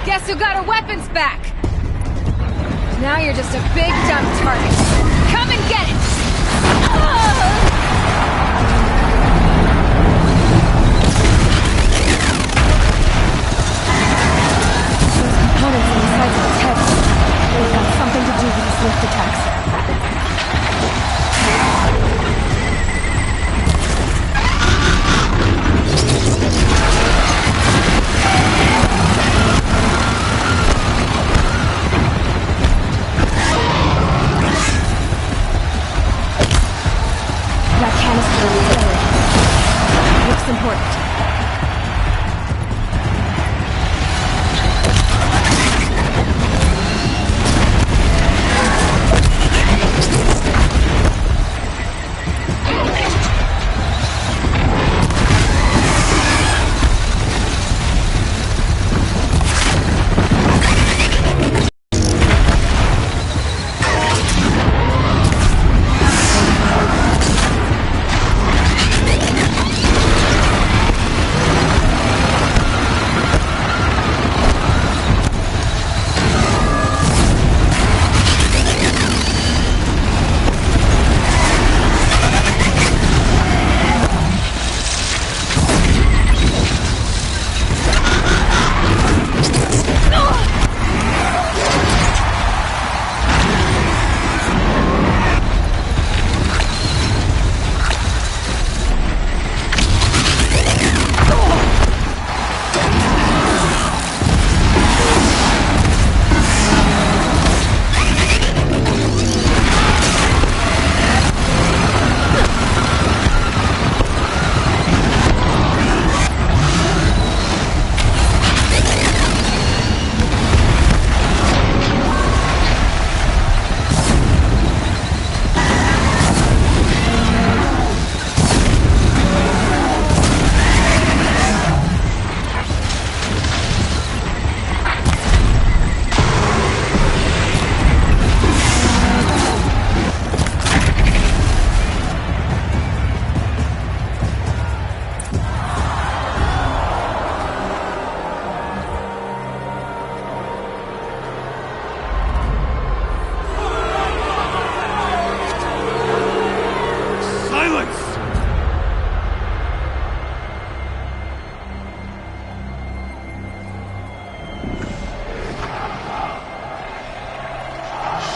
Guess who got her weapons back? Now you're just a big, dumb target. Come and get it! Those components on the sides of its head. They've got something to do with its lift attacks.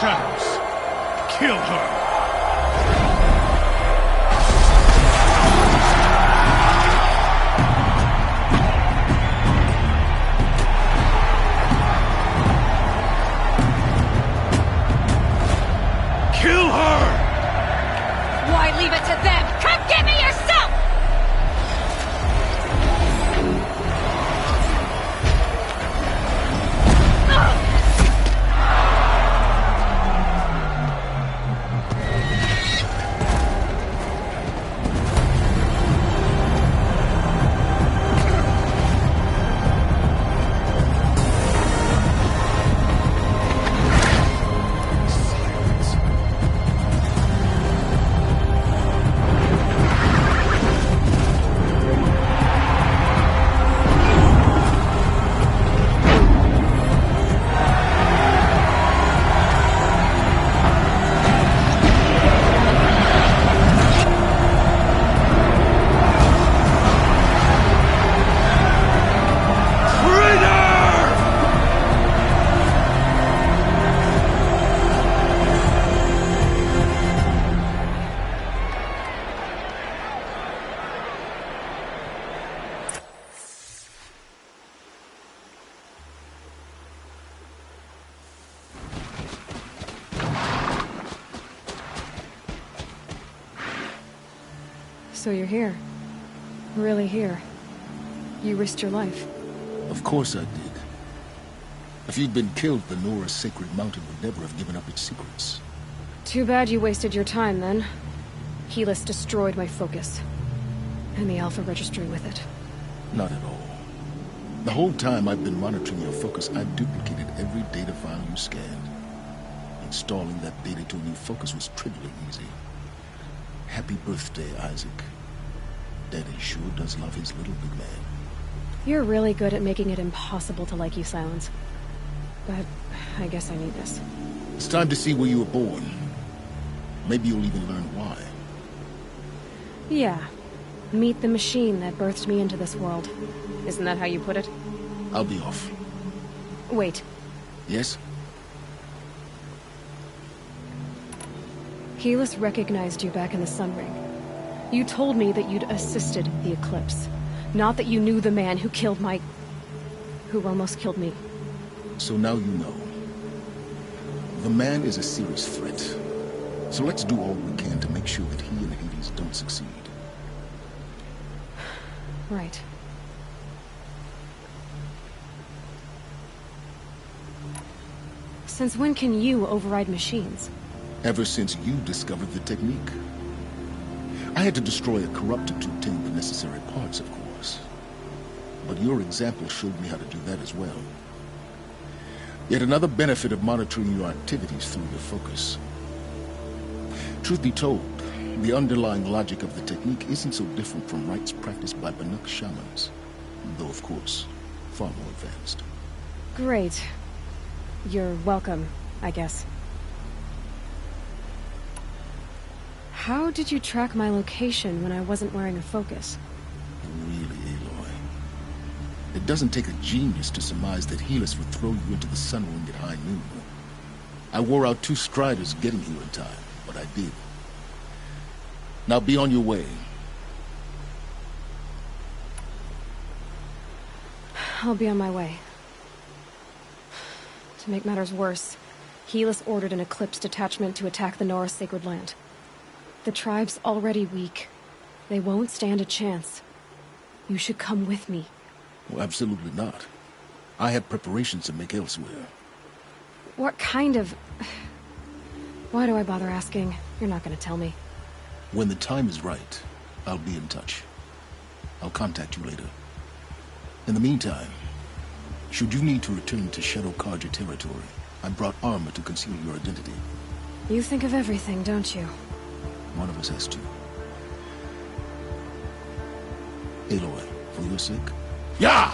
shadows. Kill her! Kill her! Why leave it to them? Come get me yourself! So you're here. Really here. You risked your life. Of course I did. If you'd been killed, the Nora's Sacred Mountain would never have given up its secrets. Too bad you wasted your time, then. Helis destroyed my focus. And the Alpha Registry with it. Not at all. The whole time I've been monitoring your focus, I've duplicated every data file you scanned. Installing that data to a new focus was trivially easy. Happy birthday, Isaac. Daddy sure does love his little big man. You're really good at making it impossible to like you, Silence. But I guess I need this. It's time to see where you were born. Maybe you'll even learn why. Yeah. Meet the machine that birthed me into this world. Isn't that how you put it? I'll be off. Wait. Yes? Helis recognized you back in the Sun Ring. You told me that you'd assisted the Eclipse. Not that you knew the man who killed who almost killed me. So now you know. The man is a serious threat. So let's do all we can to make sure that he and Hades don't succeed. Right. Since when can you override machines? Ever since you discovered the technique. I had to destroy a corruptor to obtain the necessary parts, of course. But your example showed me how to do that as well. Yet another benefit of monitoring your activities through your focus. Truth be told, the underlying logic of the technique isn't so different from rites practiced by Banuk shamans. Though, of course, far more advanced. Great. You're welcome, I guess. How did you track my location when I wasn't wearing a focus? Really, Aloy. It doesn't take a genius to surmise that Helis would throw you into the Sun Ring at high noon. I wore out 2 striders getting here in time, but I did. Now be on your way. I'll be on my way. To make matters worse, Helis ordered an Eclipse detachment to attack the Nora's Sacred Land. The tribe's already weak. They won't stand a chance. You should come with me. Well, absolutely not. I have preparations to make elsewhere. What kind of... Why do I bother asking? You're not gonna tell me. When the time is right, I'll be in touch. I'll contact you later. In the meantime, should you need to return to Shadow Carja territory, I brought armor to conceal your identity. You think of everything, don't you? One of us has to. Aloy, for your sake. Yeah!